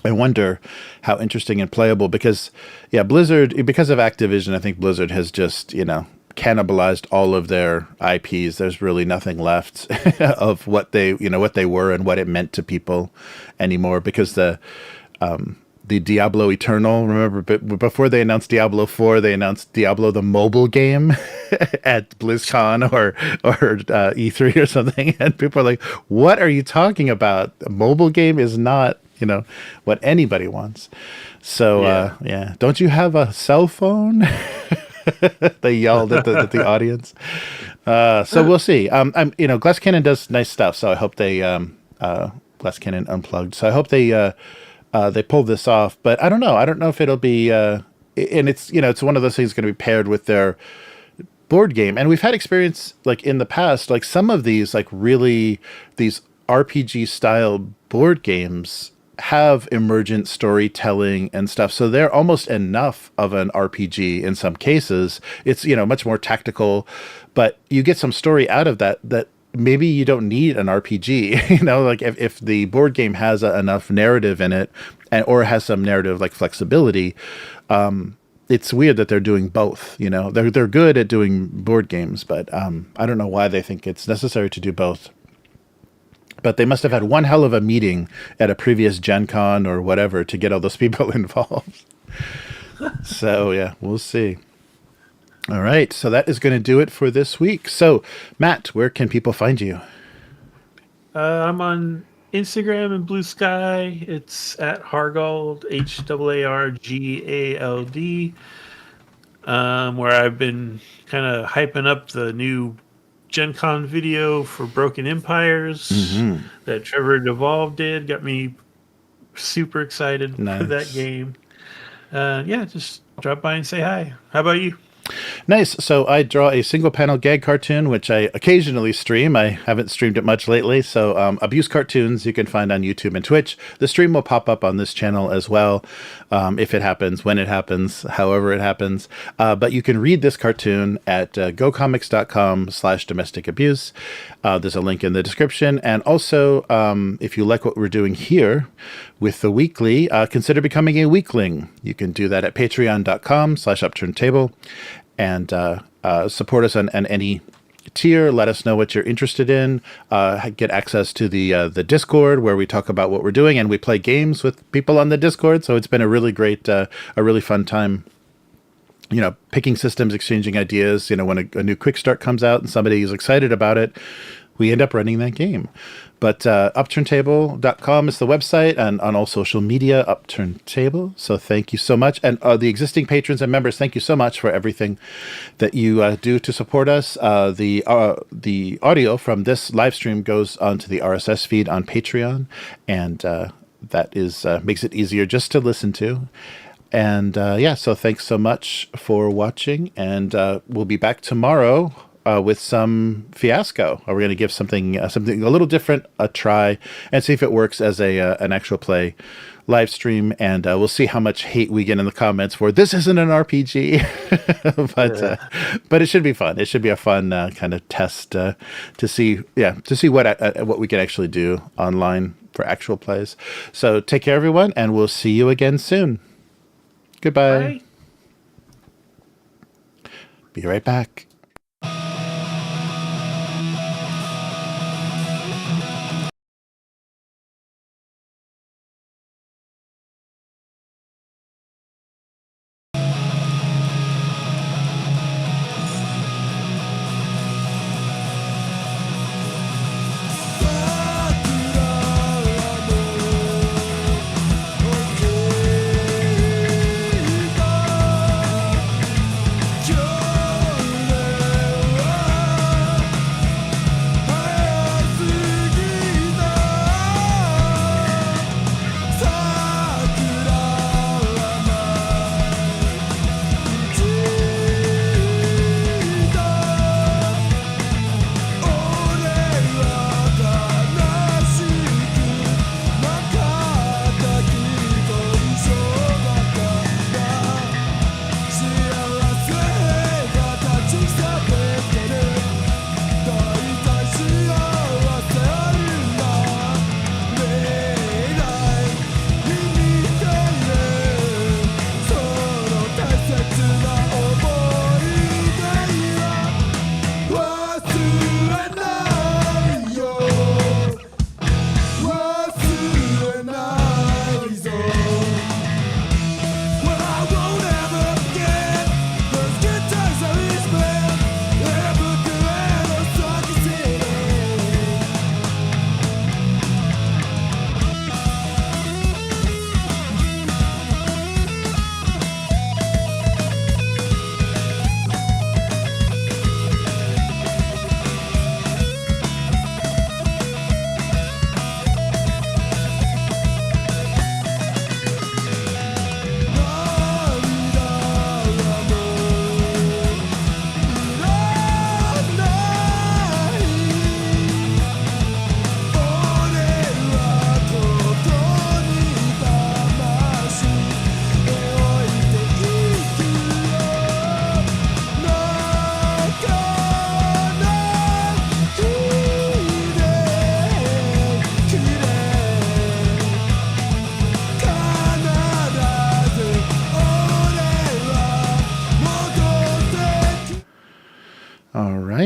I wonder how interesting and playable, because Blizzard, because of Activision, I think Blizzard has just, cannibalized all of their IPs. There's really nothing left of what they were and what it meant to people anymore, because the the Diablo Eternal. Remember, before they announced Diablo 4, they announced Diablo the mobile game at BlizzCon or E3 or something, and people are like, "What are you talking about? A mobile game is not, what anybody wants." So yeah, don't you have a cell phone? They yelled at the audience. So we'll see. Glass Cannon does nice stuff, so I hope they Glass Cannon Unplugged. So I hope they pull this off, but I don't know. I don't know if it'll be, and it's one of those things going to be paired with their board game. And we've had experience like in the past, like some of these, like really these RPG style board games have emergent storytelling and stuff. So they're almost enough of an RPG in some cases. It's, much more tactical, but you get some story out of that maybe you don't need an RPG, like if the board game has enough narrative in it or has some narrative like flexibility, it's weird that they're doing both, they're good at doing board games, but I don't know why they think it's necessary to do both. But they must have had one hell of a meeting at a previous Gen Con or whatever to get all those people involved. So yeah, we'll see. All right, so that is going to do it for this week. So, Matt, where can people find you? I'm on Instagram and Blue Sky. It's at Hargald, HARGALD, where I've been kind of hyping up the new Gen Con video for Broken Empires that Trevor Devolve did. Got me super excited for that game. Just drop by and say hi. How about you? Nice. So I draw a single panel gag cartoon, which I occasionally stream. I haven't streamed it much lately. So Abuse Cartoons you can find on YouTube and Twitch. The stream will pop up on this channel as well, if it happens, when it happens, however it happens. But you can read this cartoon at gocomics.com/domestic abuse. There's a link in the description. And also, if you like what we're doing here with the weekly, consider becoming a weekling. You can do that at patreon.com/upturntable. And support us on any tier. Let us know what you're interested in. Get access to the Discord where we talk about what we're doing, and we play games with people on the Discord. So it's been a really great, a really fun time. Picking systems, exchanging ideas. When a new quick start comes out and somebody is excited about it, we end up running that game. But upturntable.com is the website, and on all social media, upturntable. So thank you so much. And the existing patrons and members, thank you so much for everything that you do to support us. The audio from this live stream goes onto the RSS feed on Patreon, and that is makes it easier just to listen to. And so thanks so much for watching, and we'll be back tomorrow with some fiasco. We're going to give something a little different a try and see if it works as an actual play live stream. And we'll see how much hate we get in the comments for this isn't an RPG. But it should be fun. It should be a fun kind of test to see what we can actually do online for actual plays. So take care, everyone, and we'll see you again soon. Goodbye. Bye. Be right back.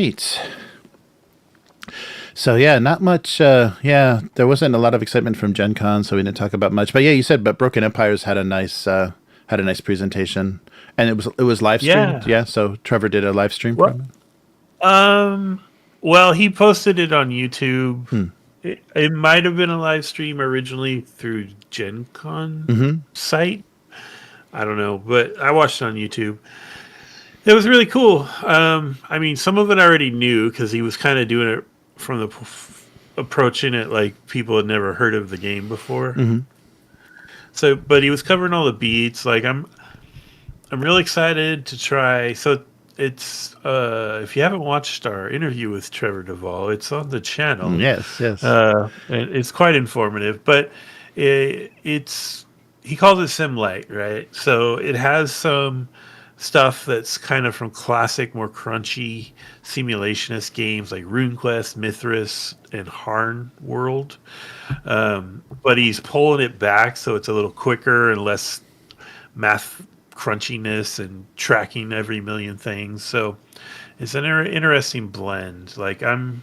right. So yeah, not much. There wasn't a lot of excitement from Gen Con, so we didn't talk about much. But yeah, you said, but Broken Empires had a nice presentation, and it was live streamed. Yeah. Yeah, so Trevor did a live stream What? from it. Well, he posted it on YouTube. Hmm. It might have been a live stream originally through Gen Con Mm-hmm. site. I don't know, but I watched it on YouTube. It was really cool. I mean, some of it I already knew because he was kind of doing it from approaching it like people had never heard of the game before. Mm-hmm. So, but he was covering all the beats. Like, I'm really excited to try. So it's if you haven't watched our interview with Trevor Duvall, it's on the channel. Yes, yes. And it's quite informative, but it's he calls it sim light, right? So it has some stuff that's kind of from classic, more crunchy simulationist games like RuneQuest, Mithras, and Harn World. But he's pulling it back so it's a little quicker and less math crunchiness and tracking every million things. So it's an interesting blend. Like, I'm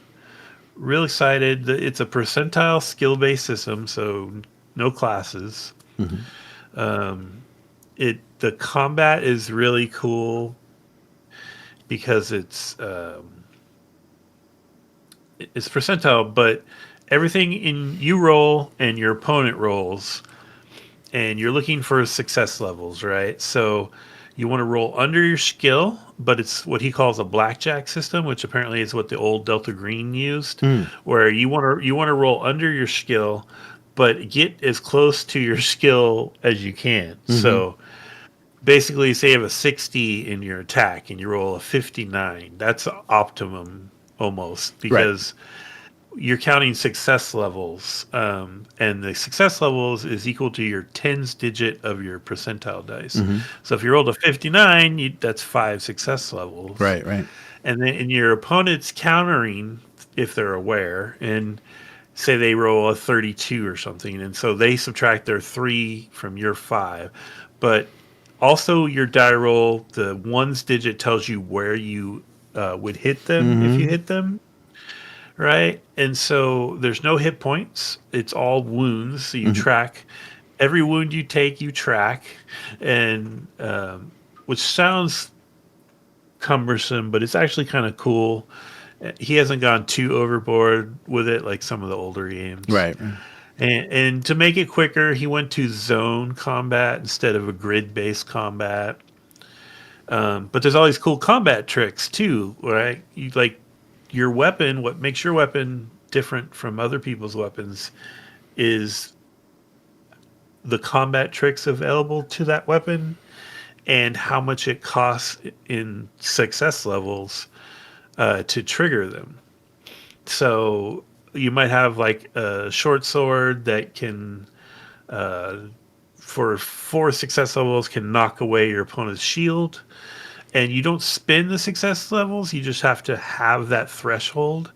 real excited. It's a percentile skill-based system, so no classes. Mm-hmm. The combat is really cool because it's percentile, but everything in you roll and your opponent rolls, and you're looking for success levels, right? So you want to roll under your skill, but it's what he calls a blackjack system, which apparently is what the old Delta Green used, where you want to roll under your skill, but get as close to your skill as you can. Mm-hmm. So basically, say you have a 60 in your attack and you roll a 59. That's optimum almost, because you're counting success levels, and the success levels is equal to your tens digit of your percentile dice. Mm-hmm. So if you rolled a 59, that's 5 success levels. Right. And then and your opponent's countering if they're aware, and say they roll a 32 or something, and so they subtract their 3 from your 5. But also your die roll, the ones digit tells you where you would hit them if you hit them. Right? And so there's no hit points. It's all wounds. So you track every wound you take, you track. And which sounds cumbersome, but it's actually kind of cool. He hasn't gone too overboard with it like some of the older games. Right. And to make it quicker, he went to zone combat instead of a grid-based combat. But there's all these cool combat tricks too, right? You like your weapon, what makes your weapon different from other people's weapons is the combat tricks available to that weapon and how much it costs in success levels to trigger them. So you might have like a short sword that can, for 4 success levels, can knock away your opponent's shield. And you don't spin the success levels, you just have to have that threshold.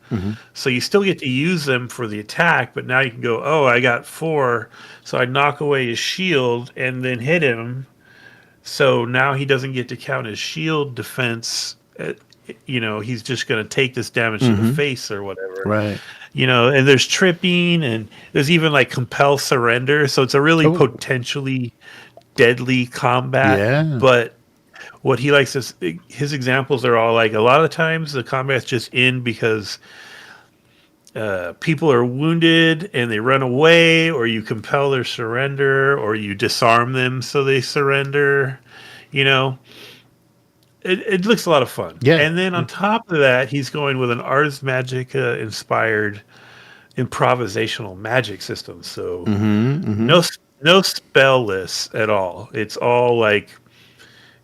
So you still get to use them for the attack, but now you can go, oh, I got 4, so I knock away his shield and then hit him. So now he doesn't get to count his shield defense. He's just going to take this damage to the face or whatever. Right. And there's tripping, and there's even like compel surrender. So it's a really potentially deadly combat. Yeah. But what he likes is his examples are all like, a lot of times the combat's just in because people are wounded and they run away, or you compel their surrender, or you disarm them so they surrender. It looks a lot of fun. Yeah. And then on top of that, he's going with an Ars Magica inspired improvisational magic system. So no spell lists at all. It's all like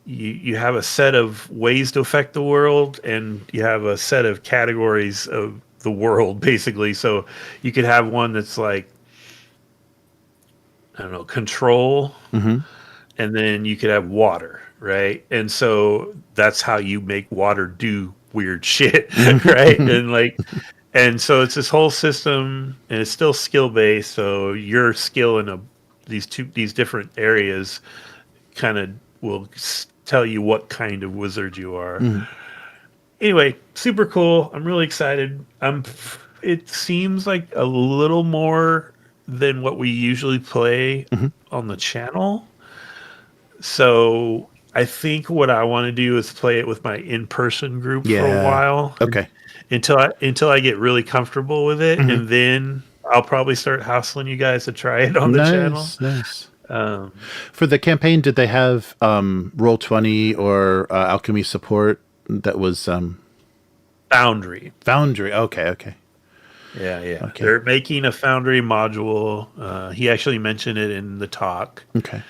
you have a set of ways to affect the world, and you have a set of categories of the world, basically. So you could have one that's like, I don't know, control, and then you could have water, right? And so that's how you make water do weird shit, right? And so it's this whole system, and it's still skill based. So your skill in these different areas kind of will tell you what kind of wizard you are. anyway, super cool. I'm really excited. It seems like a little more than what we usually play Hmm. on the channel. So I think what I want to do is play it with my in-person group for a Yeah. while Okay. until I get really comfortable with it, Hmm. and then I'll probably start hassling you guys to try it on the channel. Nice, nice. Um, For the campaign, did they have Roll20 or Alchemy support that was Foundry. Foundry? Okay, okay, Yeah, yeah. okay, They're making a Foundry module. He actually mentioned it in the talk, okay.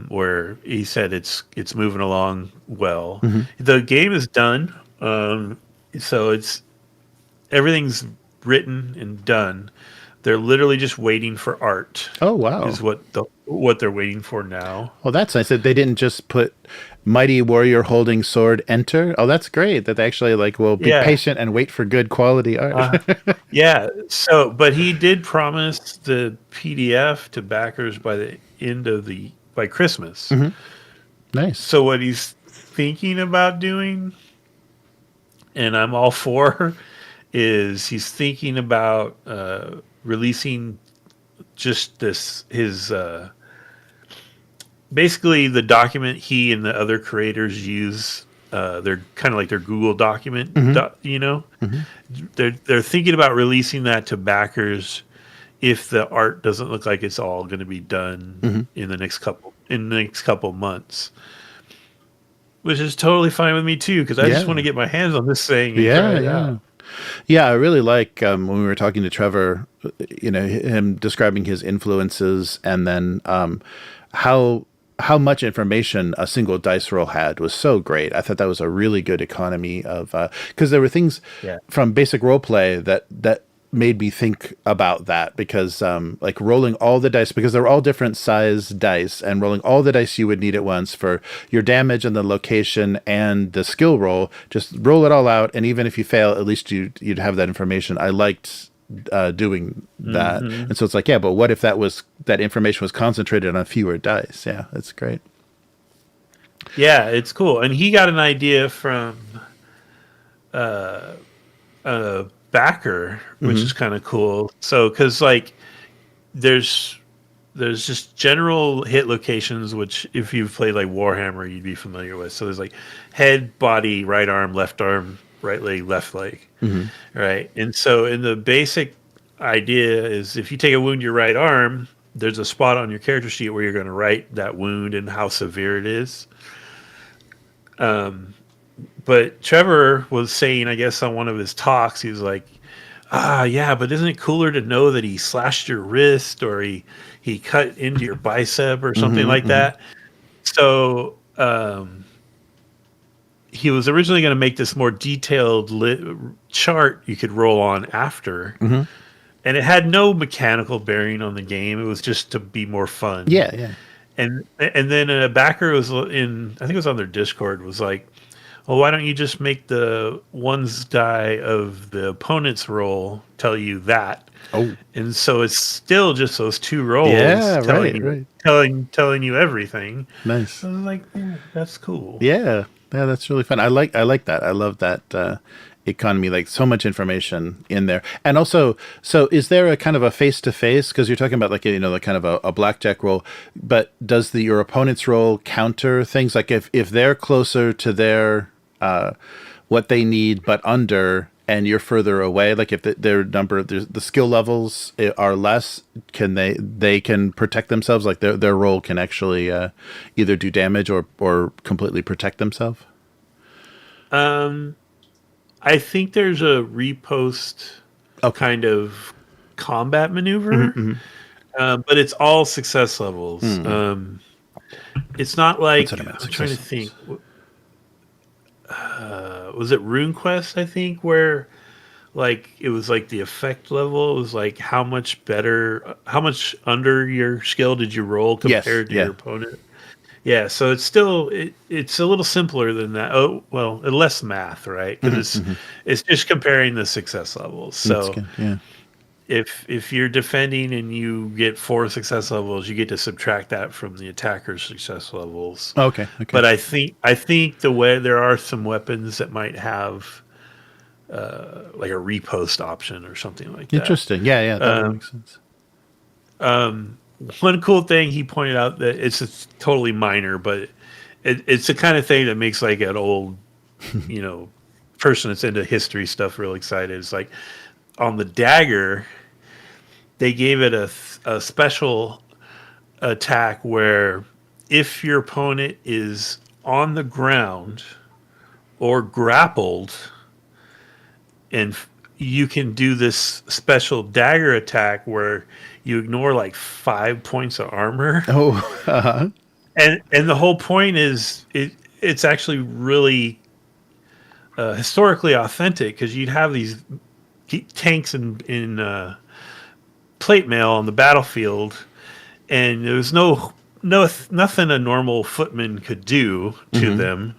where he said it's moving along well. Hmm. The game is done, so it's everything's written and done. They're literally just waiting for art. Oh, wow. Is what they're waiting for now. Well, that's nice that they didn't just put mighty warrior holding sword enter. Oh, that's great that they actually like will be Yeah. patient and wait for good quality art. Yeah. So, but he did promise the PDF to backers by the end of by Christmas. Hmm. Nice. So what he's thinking about doing, and I'm all for, is he's thinking about releasing just his basically the document he and the other creators use. They're kind of like their Google document, Hmm. Hmm. They're thinking about releasing that to backers if the art doesn't look like it's all going to be done Hmm. in the next couple months, which is totally fine with me too, because I just want to Yeah. get my hands on this thing and try Yeah, it out. yeah. Yeah, I really like when we were talking to Trevor, him describing his influences and then how how much information a single dice roll had was so great. I thought that was a really good economy of because there were things Yeah. from basic role play that made me think about that because like rolling all the dice because they're all different size dice and rolling all the dice you would need at once for your damage and the location and the skill roll, just roll it all out, and even if you fail, at least you'd have that information. I liked doing that. Hmm. And so it's like, yeah, but what if that information was concentrated on fewer dice? Yeah, that's great. Yeah, it's cool. And he got an idea from a backer, which Hmm. is kind of cool. So, because like there's just general hit locations, which if you've played like Warhammer, you'd be familiar with. So there's like head, body, right arm, right leg, left leg, Hmm. right? And so in the basic idea is if you take a wound your right arm, there's a spot on your character sheet where you're going to write that wound and how severe it is. But Trevor was saying, I guess on one of his talks, he was like, yeah, but isn't it cooler to know that he slashed your wrist or he cut into your bicep or something Hmm. like Hmm. that? So he was originally going to make this more detailed chart you could roll on after, Hmm. and it had no mechanical bearing on the game. It was just to be more fun. Yeah, yeah. And then a backer was I think it was on their Discord, was like, well, why don't you just make the ones die of the opponent's roll tell you that? Oh, And so it's still just those two rolls yeah, right, right. telling you everything. Nice. I was like, that's cool. Yeah, yeah, that's really fun. I like that. I love that economy. Like so much information in there, and also, so is there a kind of a face to face? Because you're talking about like the kind of a blackjack roll, but does your opponent's roll counter things like if they're closer to their what they need but under and you're further away, like if their number the skill levels are less, can they can protect themselves, like their role can actually either do damage or completely protect themselves. Um, I think there's a repost Okay. kind of combat Hmm. maneuver, Hmm. but it's all success levels. Hmm. It's not That's like what I meant. I'm trying to Success think. levels. Was it RuneQuest? I think where like it was like the effect level. It was like how much better, how much under your skill did you roll Yes. compared to your Yeah. opponent? Yeah, so it's still it's a little simpler than that. Oh well, less math, right? Because Hmm. Hmm. it's just comparing the success levels. That's So good. Yeah. if you're defending and you get 4 success levels, you get to subtract that from the attacker's success levels. Okay. Okay. But I think the way there are some weapons that might have like a repost option or something like that. Interesting. Yeah. Yeah. That would make sense. One cool thing he pointed out that it's totally minor, but it's the kind of thing that makes like an old, person that's into history stuff real excited. It's like on the dagger, they gave it a special attack where if your opponent is on the ground or grappled, and you can do this special dagger attack where you ignore like 5 points of armor. Oh. Uh-huh. And the whole point is it's actually really historically authentic, because you'd have these tanks in plate mail on the battlefield, and there was nothing a normal footman could do to them.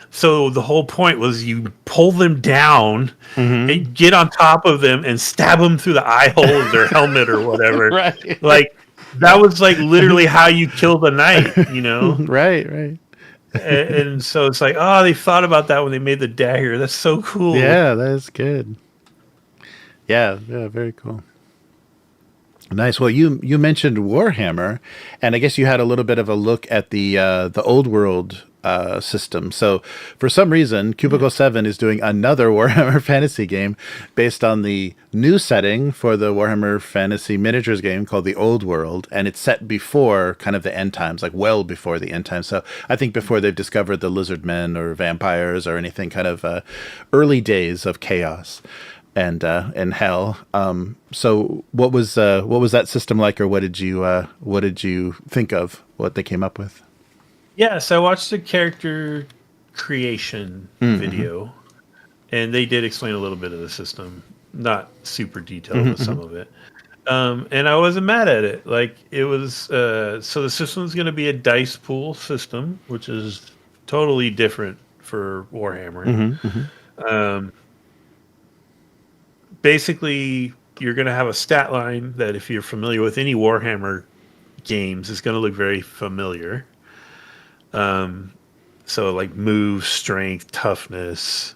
So the whole point was you pull them down and get on top of them and stab them through the eye hole of their helmet or whatever. Right. Like that was like literally how you kill the knight, Right. Right. and so it's like, oh, they thought about that when they made the dagger. That's so cool. Yeah, that is good. Yeah. Yeah. Very cool. Nice. Well, you mentioned Warhammer, and I guess you had a little bit of a look at the old world system. So, for some reason, Cubicle 7 is doing another Warhammer Fantasy game based on the new setting for the Warhammer Fantasy Miniatures game called the Old World, and it's set before kind of the end times, like well before the end times. So, I think before they've discovered the lizard men or vampires or anything, kind of early days of chaos and hell. So what was that system like, or what did you think of what they came up with? Yeah, so I watched the character creation video, and they did explain a little bit of the system, not super detailed with some of it. And I wasn't mad at it. Like it was, so the system's going to be a dice pool system, which is totally different for Warhammer. Basically, you're going to have a stat line that, if you're familiar with any Warhammer games, is going to look very familiar. So like move, strength, toughness,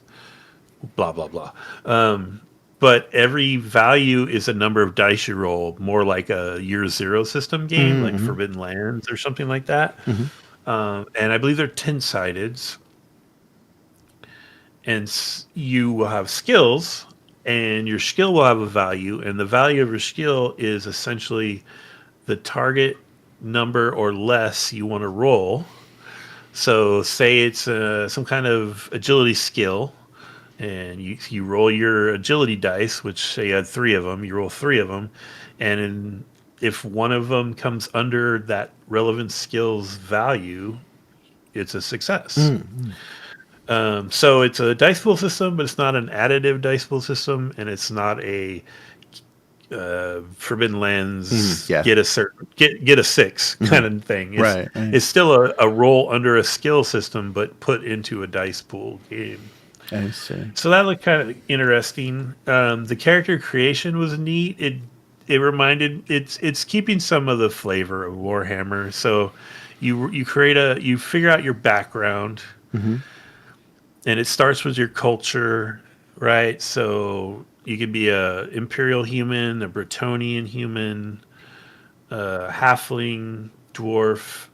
blah, blah, blah. But every value is a number of dice you roll, more like a Year Zero system game, like Forbidden Lands or something like that. And I believe they're 10-sided. And you will have skills, and your skill will have a value, and the value of your skill is essentially the target number or less you want to roll. So say it's some kind of agility skill, and you roll your agility dice, which say you had 3 of them, you roll 3 of them, and if one of them comes under that relevant skill's value, it's a success. So it's a dice pool system, but it's not an additive dice pool system, and it's not a Forbidden Lands get a 6 kind of thing. It's, it's still a roll under a skill system, but put into a dice pool game. I see. So that looked kind of interesting. The character creation was neat. It reminded it's keeping some of the flavor of Warhammer. So you figure out your background. And it starts with your culture, right? So you could be a Imperial human, a Bretonnian human, halfling, dwarf,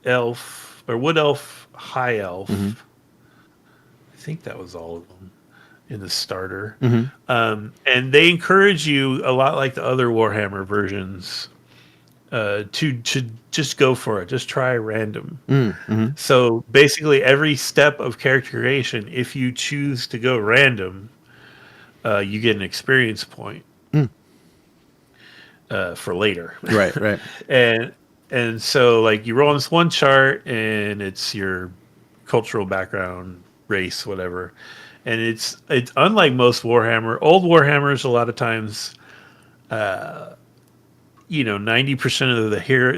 elf, or wood elf, high elf. I think that was all of them in the starter. And they encourage you, a lot like the other Warhammer versions, to just go for it. Just try random. So basically, every step of character creation, if you choose to go random, you get an experience point for later. Right. And so, like, you roll on this one chart, and it's your cultural background, race, whatever. And it's unlike most Warhammer. Old Warhammers, a lot of times, 90% of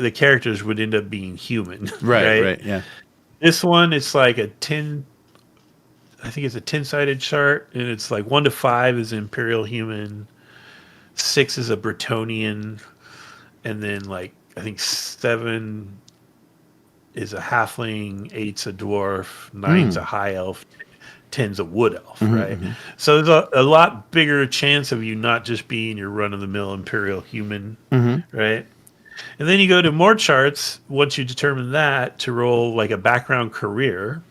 the characters would end up being human. Right. Yeah. This one, it's like I think it's a 10-sided chart, and it's like 1 to 5 is Imperial human, 6 is a Bretonian, and then like I think 7 is a halfling, 8's a dwarf, 9's a high elf, 10's a wood elf, right? So there's a lot bigger chance of you not just being your run-of-the-mill imperial human, right? And then you go to more charts once you determine that to roll like a background career,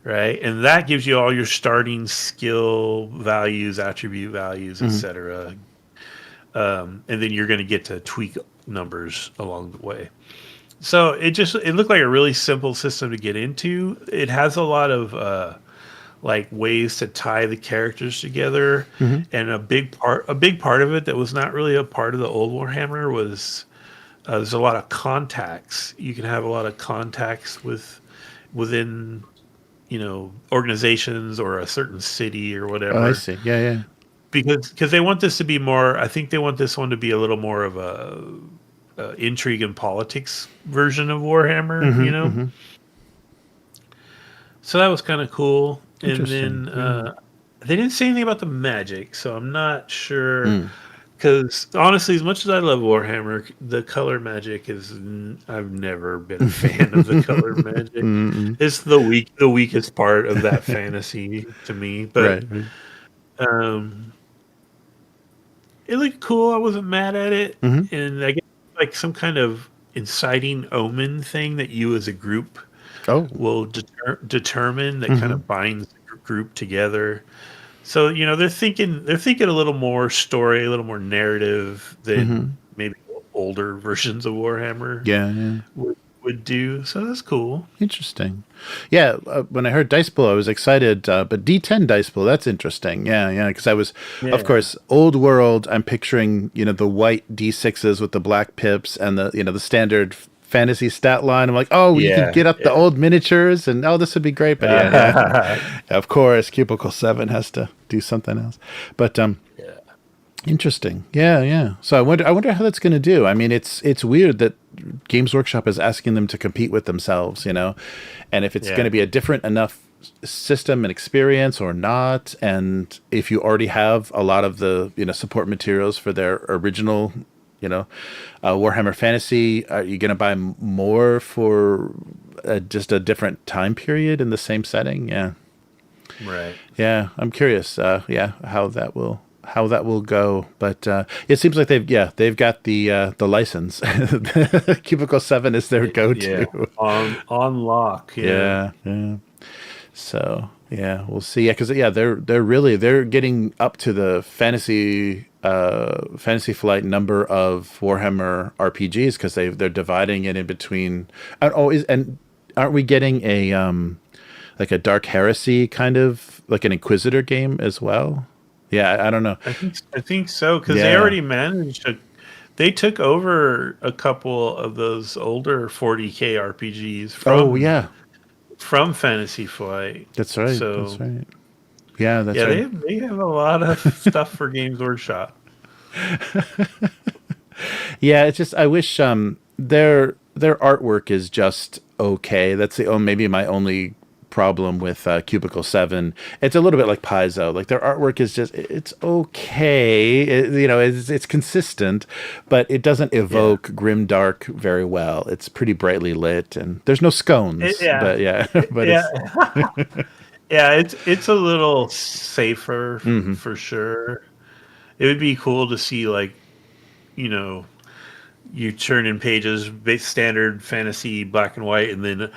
right? And that gives you all your starting skill values, attribute values, etc. And then you're going to get to tweak numbers along the way. So it looked like a really simple system to get into. It has a lot of like ways to tie the characters together, and a big part of it that was not really a part of the old Warhammer was there's a lot of contacts. You can have a lot of contacts within organizations or a certain city or whatever. Oh, I see. Yeah. Because they want this to be more. I think they want this one to be a little more of a intrigue and politics version of Warhammer, So that was kind of cool. And then they didn't say anything about the magic, so I'm not sure. Because honestly, as much as I love Warhammer, the color magic I've never been a fan of the color magic. It's the weakest part of that fantasy to me. But it looked cool. I wasn't mad at it. And I guess like some kind of inciting omen thing that you as a group will determine that kind of binds the group together. So they're thinking a little more story, a little more narrative than maybe older versions of Warhammer would do. So that's cool. Interesting. Yeah, when I heard Dice Pool, I was excited. But D10 Dice Pool, that's interesting. Yeah, because I was, of course, old world. I'm picturing the white D6s with the black pips and the standard fantasy stat line. I'm like, you can get up the old miniatures, and this would be great. But of course, Cubicle 7 has to do something else. But interesting. Yeah. So I wonder how that's going to do. I mean, it's weird that Games Workshop is asking them to compete with themselves, and if it's going to be a different enough system and experience or not, and if you already have a lot of the support materials for their original Warhammer Fantasy, are you going to buy more for just a different time period in the same setting? Right. Yeah, I'm curious. How that will go. But it seems like they've got the license. Cubicle 7 is their go-to. On lock. Yeah. So we'll see. Yeah, because they're getting up to the Fantasy Flight number of Warhammer RPGs because they're dividing it in between. And aren't we getting a like a Dark Heresy kind of like an Inquisitor game as well? Yeah, I don't know. I think so because they already managed to. They took over a couple of those older 40K RPGs from Fantasy Flight. That's right. That's right. Yeah, that's right. They have a lot of stuff for Games Workshop. Yeah, it's just I wish their artwork is just okay. That's maybe my only problem with Cubicle 7. It's a little bit like Paizo. Like their artwork is just it's okay. It's consistent, but it doesn't evoke grimdark very well. It's pretty brightly lit, and there's no scones. It's a little safer for sure. It would be cool to see you turn in pages, standard fantasy black and white, and then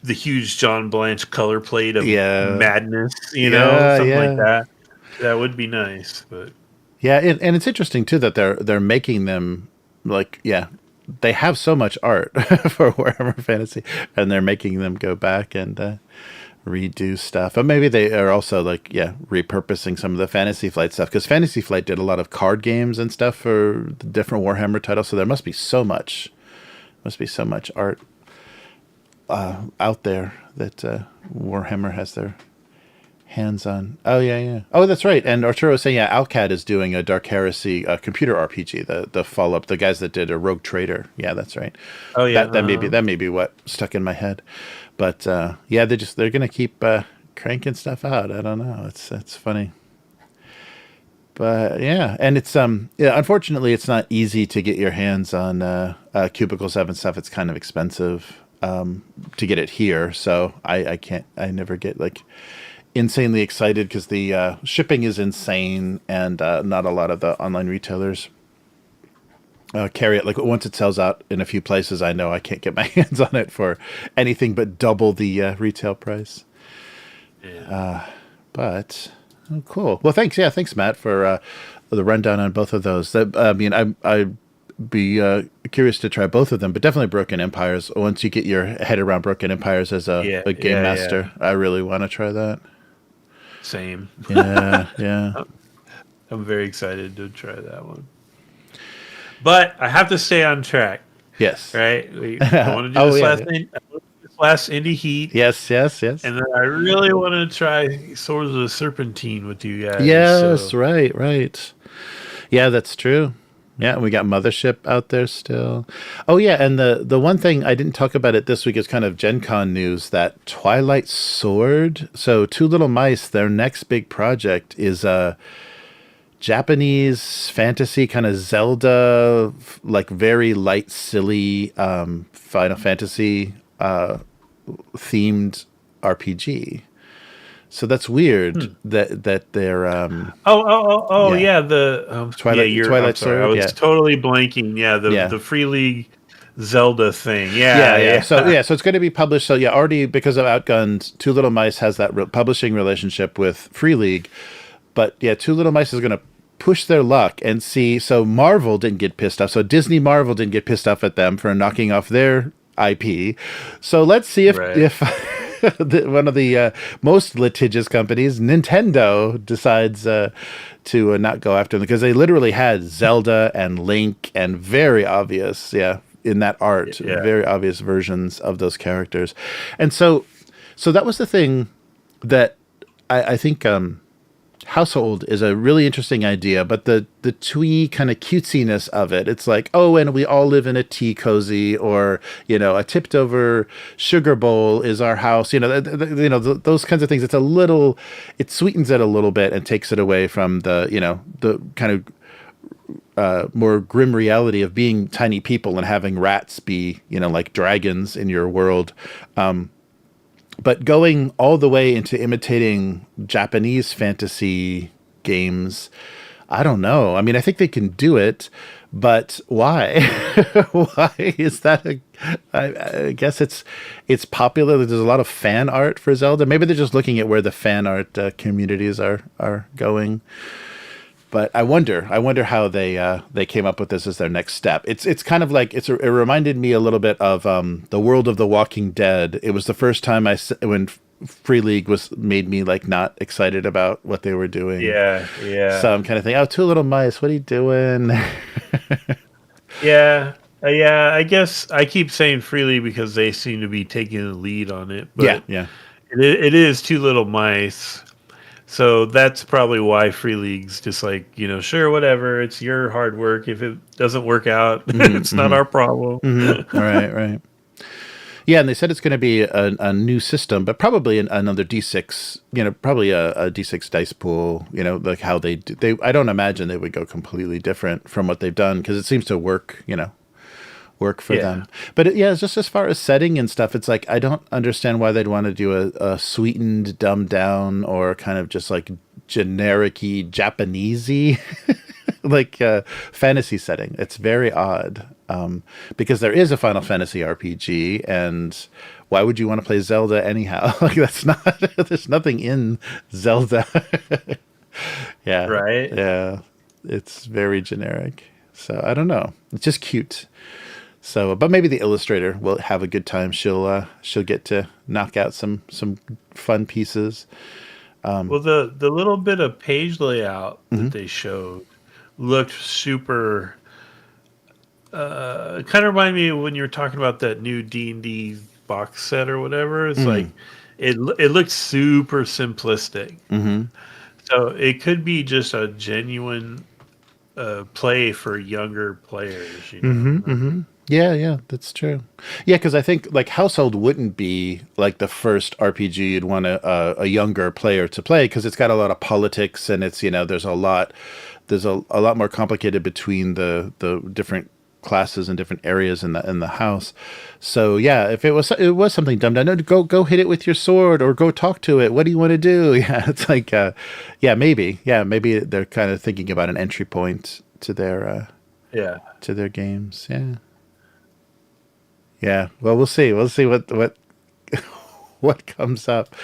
the huge John Blanche color plate of madness, something like that. That would be nice, but and it's interesting too that they're making them they have so much art for Warhammer Fantasy, and they're making them go back and redo stuff. But maybe they are also repurposing some of the Fantasy Flight stuff because Fantasy Flight did a lot of card games and stuff for the different Warhammer titles. So there must be so much art out there that Warhammer has their hands on. Oh, that's right. And Arturo was saying, Alcad is doing a Dark Heresy computer RPG, the follow-up, the guys that did a Rogue Trader. Yeah, that's right. Oh yeah, that may be what stuck in my head. But they're gonna keep cranking stuff out. I don't know. It's funny. But yeah, and it's yeah, unfortunately it's not easy to get your hands on Cubicle 7 stuff. It's kind of expensive to get it here, so I never get like insanely excited because the shipping is insane, and not a lot of the online retailers carry it. Like once it sells out in a few places, I know I can't get my hands on it for anything but double the retail price. Yeah. But oh, cool. Well, thanks. Yeah, thanks, Matt, for the rundown on both of those. That, I mean, I'd be curious to try both of them, but definitely Broken Empires. Once you get your head around Broken Empires as a game master, I really want to try that. Same. Yeah, yeah. I'm very excited to try that one. But I have to stay on track. Yes. Right? I want to do this last indie heat. Yes, yes, yes. And then I really want to try Swords of the Serpentine with you guys. Yes, so. Right. Yeah, that's true. Yeah, we got Mothership out there still. Oh yeah, and the one thing I didn't talk about it this week is kind of Gen Con news, that Twilight Sword. So Two Little Mice, their next big project is Japanese fantasy kind of Zelda, like very light, silly Final Fantasy themed RPG. So that's weird that they're yeah, the Twilight Sword. I was totally blanking. Yeah, the Free League Zelda thing. Yeah. So it's going to be published. So yeah, already because of Outgunned, Two Little Mice has that publishing relationship with Free League. But yeah, Two Little Mice is going to push their luck and see. So Marvel didn't get pissed off. So Disney Marvel didn't get pissed off at them for knocking off their IP. So let's see if one of the most litigious companies, Nintendo, decides to not go after them, because they literally had Zelda and Link and very obvious, in that art, very obvious versions of those characters. And so that was the thing that I think Household is a really interesting idea, but the twee kind of cutesiness of it, it's like, oh, and we all live in a tea cozy, or a tipped over sugar bowl is our house, those kinds of things. It's it sweetens it a little bit and takes it away from the kind of more grim reality of being tiny people and having rats be like dragons in your world. But going all the way into imitating Japanese fantasy games, I don't know. I mean, I think they can do it, but why? Why is that? I guess it's popular. There's a lot of fan art for Zelda. Maybe they're just looking at where the fan art communities are going. But I wonder how they came up with this as their next step. It's kind of like it reminded me a little bit of the world of The Walking Dead. It was the first time when Free League made me like not excited about what they were doing. Yeah. So I'm kind of thinking, oh, Two Little Mice, what are you doing? Yeah. I guess I keep saying Free League because they seem to be taking the lead on it. But yeah. It is Two Little Mice. So that's probably why Free League's just like, sure, whatever. It's your hard work. If it doesn't work out, it's not our problem. Mm-hmm. Right. Yeah, and they said it's going to be a new system, but probably another D6, probably a D6 dice pool, like how they do. I don't imagine they would go completely different from what they've done, because it seems to work for them. But it's just as far as setting and stuff, it's like I don't understand why they'd want to do a sweetened, dumbed down, or kind of just like generic-y, Japanesey like fantasy setting. It's very odd, because there is a Final Fantasy RPG, and why would you want to play Zelda anyhow? Like there's nothing in Zelda. Yeah. Right. Yeah. It's very generic. So I don't know. It's just cute. So, but maybe the illustrator will have a good time. She'll get to knock out some fun pieces. Well, the little bit of page layout that they showed looked super. Kind of reminded me of when you were talking about that new D&D box set or whatever. It's like it looked super simplistic. So it could be just a genuine play for younger players. Yeah, that's true. Yeah, because I think like Household wouldn't be like the first RPG you'd want a younger player to play because it's got a lot of politics and it's there's a lot more complicated between the different classes and different areas in the house. So yeah, if it was something dumbed down, no, go hit it with your sword or go talk to it. What do you want to do? Yeah, it's like maybe they're kind of thinking about an entry point Yeah. to their games. Yeah. Yeah, well, we'll see. We'll see what what comes up.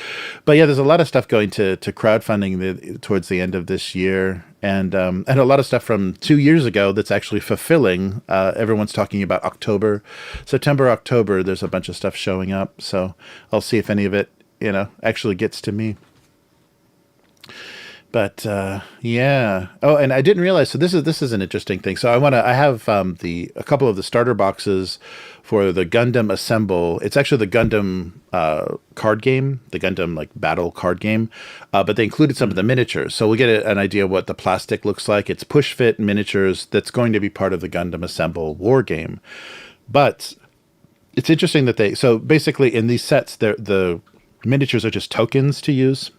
But yeah, there's a lot of stuff going to crowdfunding towards the end of this year, and a lot of stuff from 2 years ago that's actually fulfilling. Everyone's talking about September, October. There's a bunch of stuff showing up, so I'll see if any of it actually gets to me. But yeah. Oh, and I didn't realize. So this is an interesting thing. So I have a couple of the starter boxes for the Gundam Assemble. It's actually the Gundam card game, the Gundam like battle card game, but they included some of the miniatures. So we'll get an idea of what the plastic looks like. It's push fit miniatures that's going to be part of the Gundam Assemble war game. But it's interesting that so basically in these sets, the miniatures are just tokens to use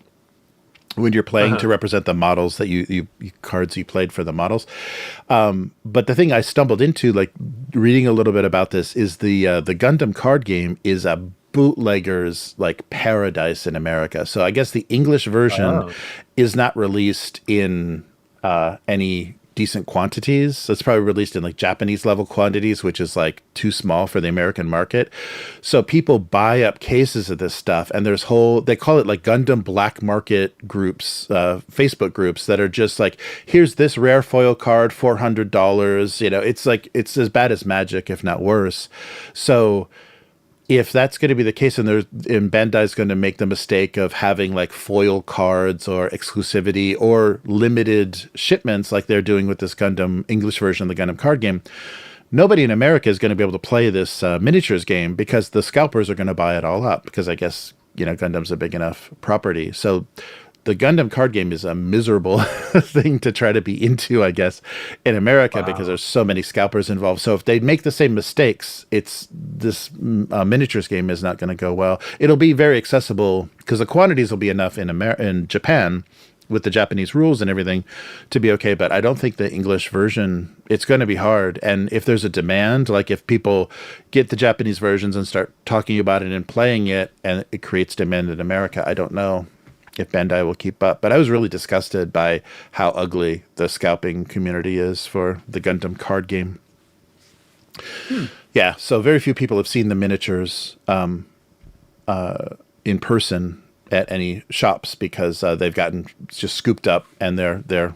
when you're playing to represent the models that you cards you played for the models. But the thing I stumbled into, like reading a little bit about this, is the Gundam card game is a bootlegger's like paradise in America. So I guess the English version is not released in any decent quantities. So it's probably released in like Japanese level quantities, which is like too small for the American market. So people buy up cases of this stuff, and there's they call it like Gundam black market groups, Facebook groups that are just like, here's this rare foil card, $400. It's like, it's as bad as Magic, if not worse. So if that's going to be the case, and Bandai's going to make the mistake of having like foil cards or exclusivity or limited shipments like they're doing with this Gundam English version of the Gundam card game, nobody in America is going to be able to play this miniatures game because the scalpers are going to buy it all up because I guess, Gundam's a big enough property. So the Gundam card game is a miserable thing to try to be into, I guess, in America because there's so many scalpers involved. So if they make the same mistakes, this miniatures game is not going to go well. It'll be very accessible because the quantities will be enough in Japan with the Japanese rules and everything to be okay. But I don't think the English version, it's going to be hard. And if there's a demand, like if people get the Japanese versions and start talking about it and playing it, and it creates demand in America, I don't know if Bandai will keep up. But I was really disgusted by how ugly the scalping community is for the Gundam card game. Yeah, so very few people have seen the miniatures in person at any shops because they've gotten just scooped up, and they're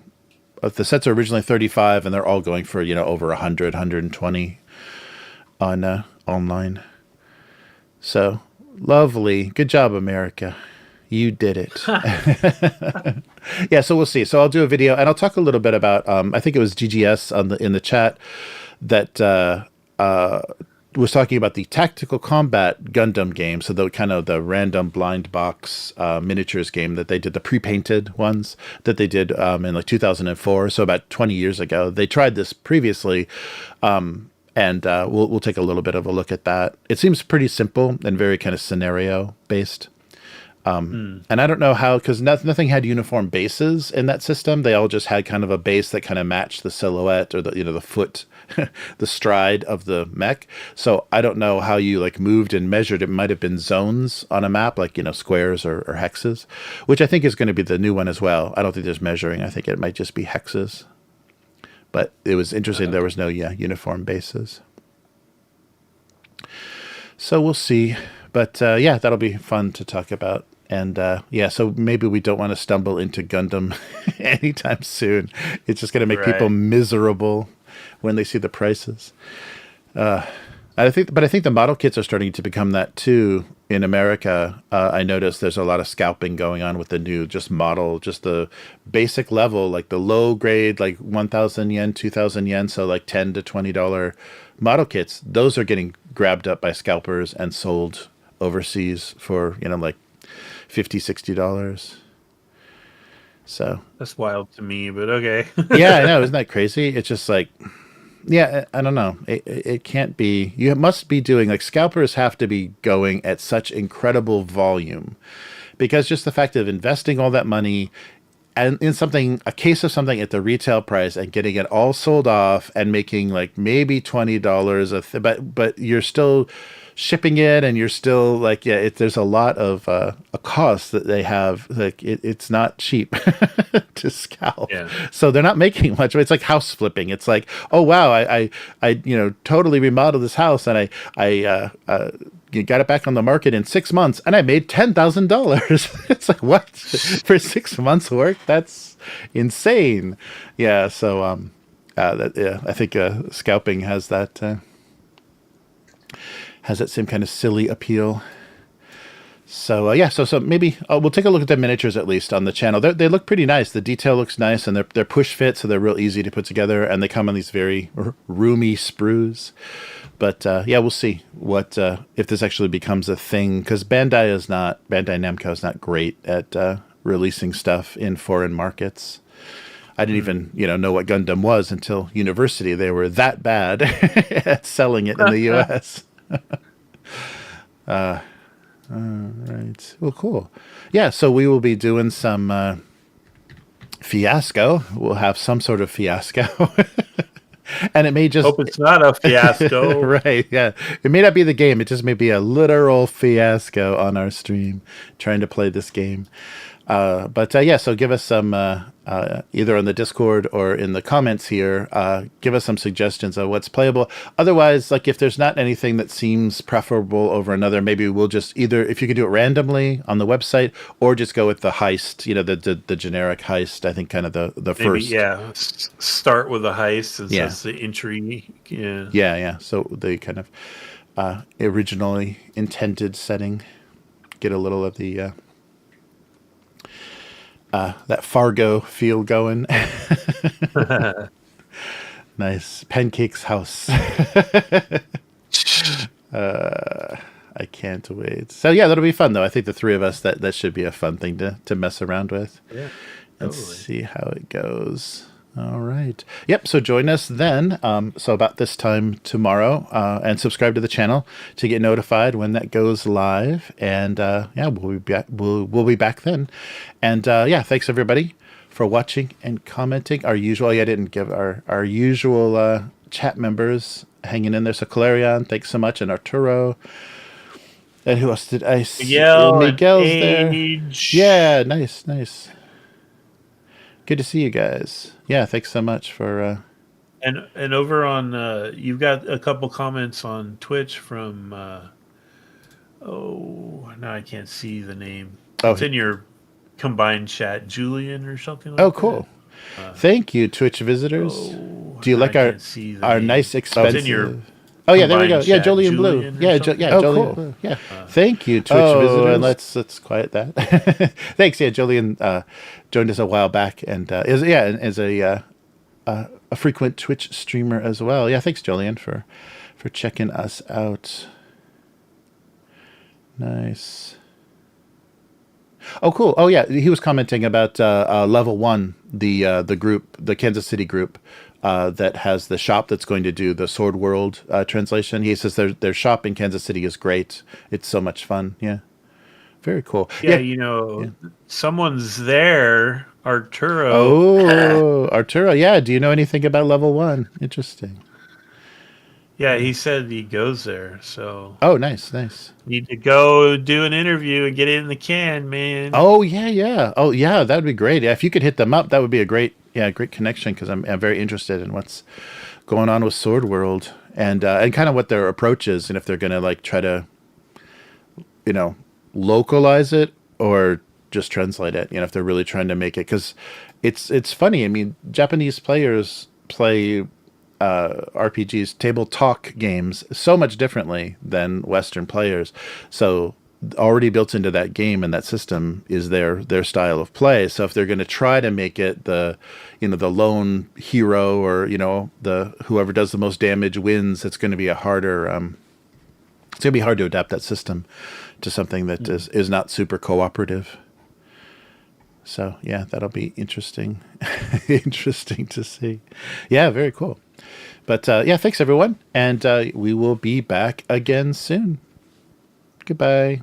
the sets are originally 35 and they're all going for over 100, 120 on online. So lovely. Good job, America. You did it. Yeah, so we'll see. So I'll do a video, and I'll talk a little bit about. I think it was GGS in the chat that was talking about the tactical combat Gundam game. So the kind of the random blind box miniatures game that they did, the pre-painted ones that they did in like 2004. So about 20 years ago, they tried this previously. And we'll take a little bit of a look at that. It seems pretty simple and very kind of scenario based. And I don't know how, because nothing had uniform bases in that system. They all just had kind of a base that kind of matched the silhouette or the foot, the stride of the mech. So I don't know how you like moved and measured. It might have been zones on a map, like, squares or hexes, which I think is going to be the new one as well. I don't think there's measuring. I think it might just be hexes. But it was interesting. There was no uniform bases. So we'll see. But yeah, that'll be fun to talk about. And so maybe we don't want to stumble into Gundam anytime soon. It's just going to make people miserable when they see the prices. I think the model kits are starting to become that too in America. I noticed there's a lot of scalping going on with the new model, just the basic level, like the low grade, like 1,000 yen, 2,000 yen, so like $10 to $20 model kits. Those are getting grabbed up by scalpers and sold overseas for like $50, $60. So that's wild to me, but okay. Yeah, I know, isn't that crazy? It's just like, Yeah, I don't know. It can't be. You must be doing, like, scalpers have to be going at such incredible volume, because just the fact of investing all that money and in something, a case of something at the retail price, and getting it all sold off and making like maybe $20 but you're still shipping it, and you're still like, yeah, there's a lot of a cost that they have. Like, it's not cheap to scalp. Yeah. So they're not making much. It's like house flipping. It's like, oh wow, I totally remodeled this house, and I you got it back on the market in 6 months, and I made $10,000. It's like, what? For 6 months work? That's insane. Yeah. So I think scalping has that same kind of silly appeal. So so maybe we'll take a look at the miniatures at least on the channel. They look pretty nice. The detail looks nice, and they're push fit, so they're real easy to put together, and they come on these very roomy sprues. But we'll see what if this actually becomes a thing, because Bandai Namco is not great at releasing stuff in foreign markets. I didn't even know what Gundam was until university. They were that bad at selling it in the U.S. All right. Well, cool. Yeah, so we will be doing some fiasco. We'll have some sort of fiasco. And it may just... Hope it's not a fiasco. Right, yeah. It may not be the game. It just may be a literal fiasco on our stream trying to play this game. So give us some, either on the Discord or in the comments here, give us some suggestions of what's playable. Otherwise, like, if there's not anything that seems preferable over another, maybe we'll just either, if you can do it randomly on the website, or just go with the heist, the generic heist. I think kind of the Maybe, first. Yeah, start with the heist, and that's the entry. Yeah. Yeah. So the kind of originally intended setting, get a little of the... that Fargo feel going. Nice. Pancake's house. I can't wait. So yeah, that'll be fun though. I think the three of us, that should be a fun thing to mess around with. Yeah. And see how it goes. All right. Yep. So join us then. So about this time tomorrow, and subscribe to the channel to get notified when that goes live. And we'll be back. We'll be back then. And thanks everybody for watching and commenting. Our usual. I didn't give our usual chat members hanging in there. So Calerion, thanks so much, and Arturo. And who else did I see? Miguel's there. Yeah. Nice. Good to see you guys. Yeah, thanks so much for... And over on... you've got a couple comments on Twitch from... now I can't see the name. It's in your combined chat. Julian or something like that. Oh, cool. Thank you, Twitch visitors. Do you like our nice, expensive... in your... Oh, yeah, there we go. Yeah, Julian Blue. Julian Blue. Yeah. Thank you, Twitch visitors. And let's quiet that. Thanks. Yeah, Julian joined us a while back, and is a frequent Twitch streamer as well. Yeah, thanks, Julian, for checking us out. Nice. Oh, cool. Oh, yeah, he was commenting about Level 1, the group, the Kansas City group. That has the shop that's going to do the Sword World translation. He says their shop in Kansas City is great. It's so much fun. Yeah. Very cool. Yeah, someone's there, Arturo. Oh, Arturo. Yeah. Do you know anything about Level 1? Interesting. Yeah, he said he goes there. So. Oh, nice. Need to go do an interview and get it in the can, man. Oh, yeah. Oh, yeah. That would be great. Yeah, if you could hit them up, that would be a great connection, because I'm very interested in what's going on with Sword World and kind of what their approach is, and if they're going to like try to, localize it or just translate it. If they're really trying to make it, because it's funny. I mean, Japanese players play RPGs, table talk games, so much differently than Western players. So already built into that game and that system is their style of play. So if they're going to try to make it the lone hero, or the whoever does the most damage wins, it's going to be a harder it's going to be hard to adapt that system to something that is not super cooperative. So yeah, that'll be interesting. Interesting to see. Yeah, very cool. But yeah, thanks everyone, and we will be back again soon. Goodbye.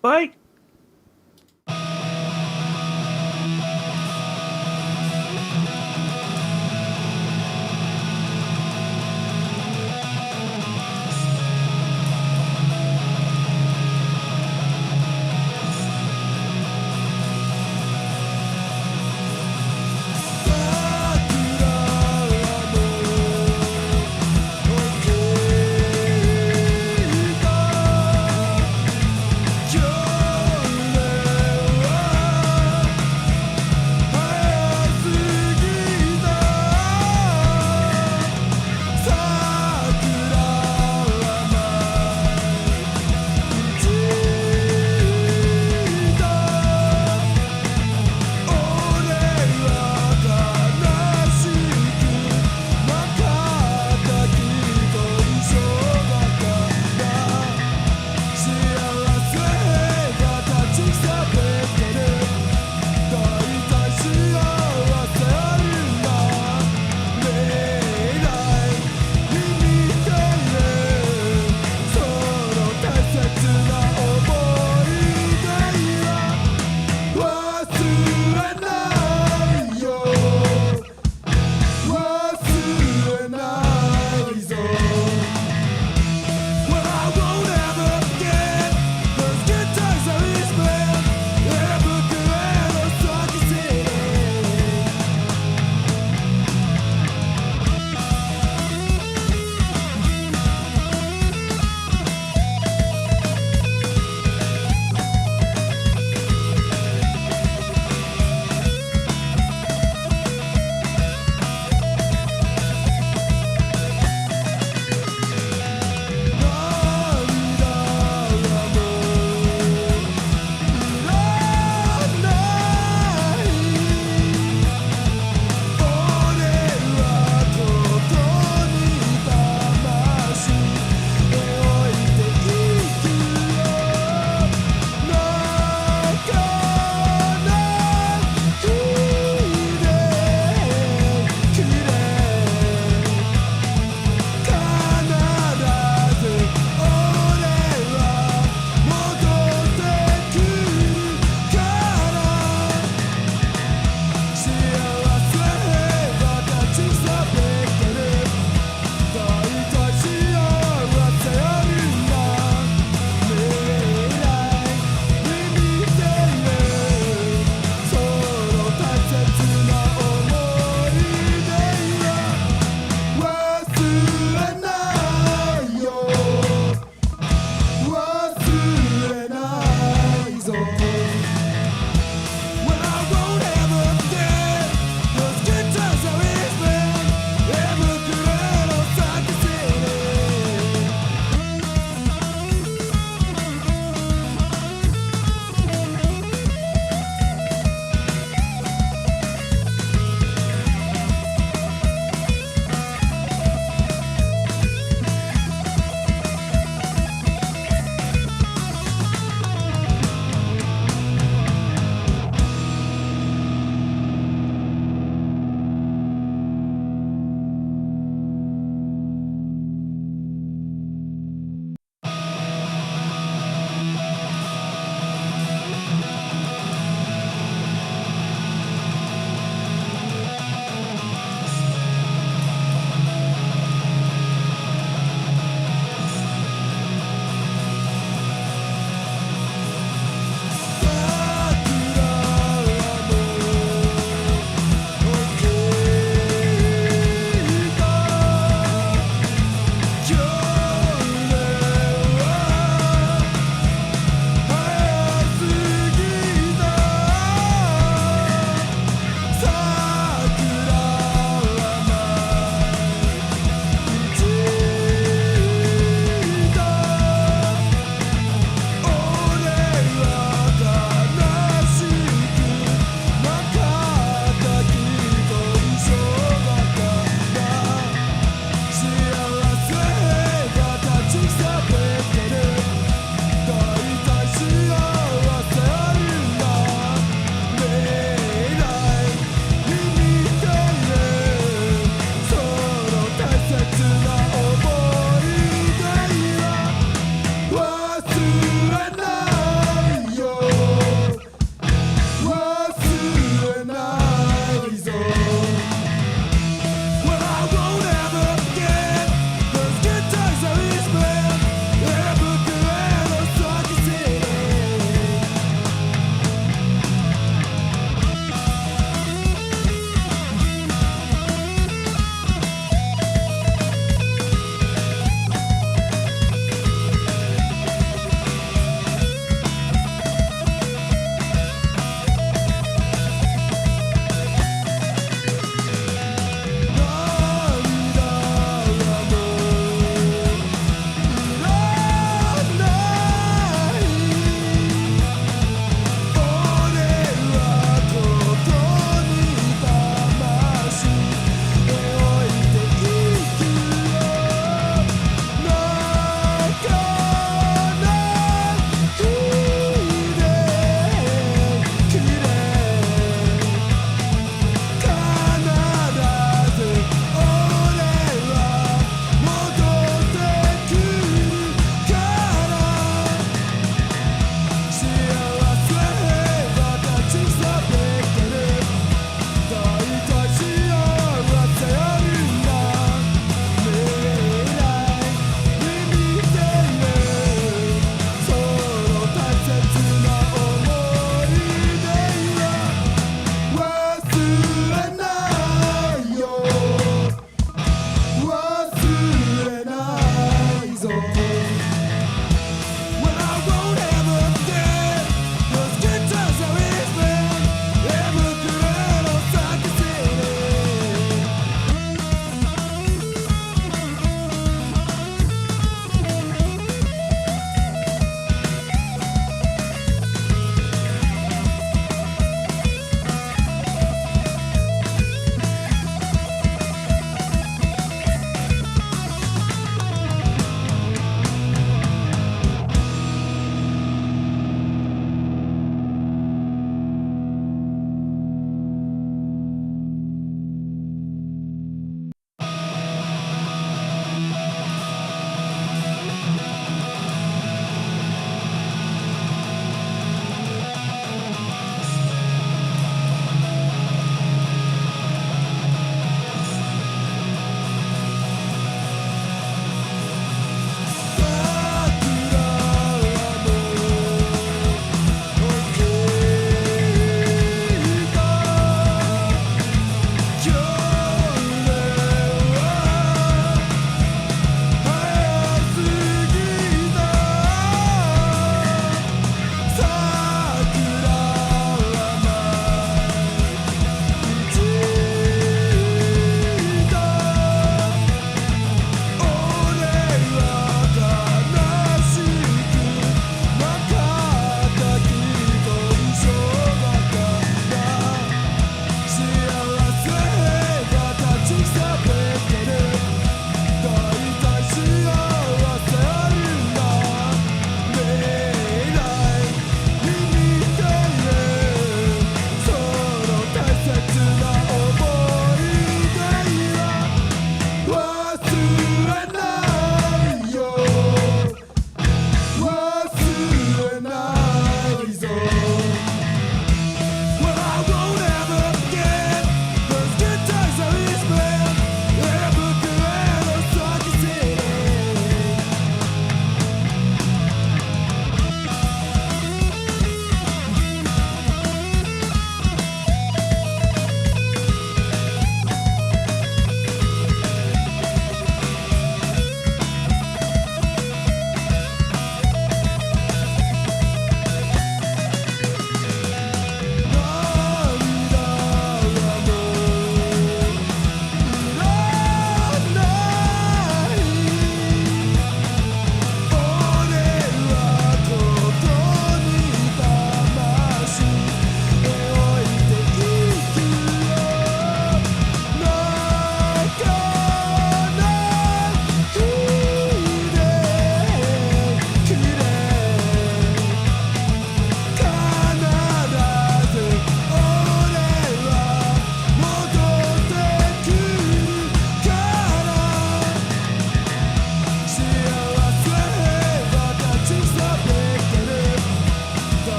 Bye.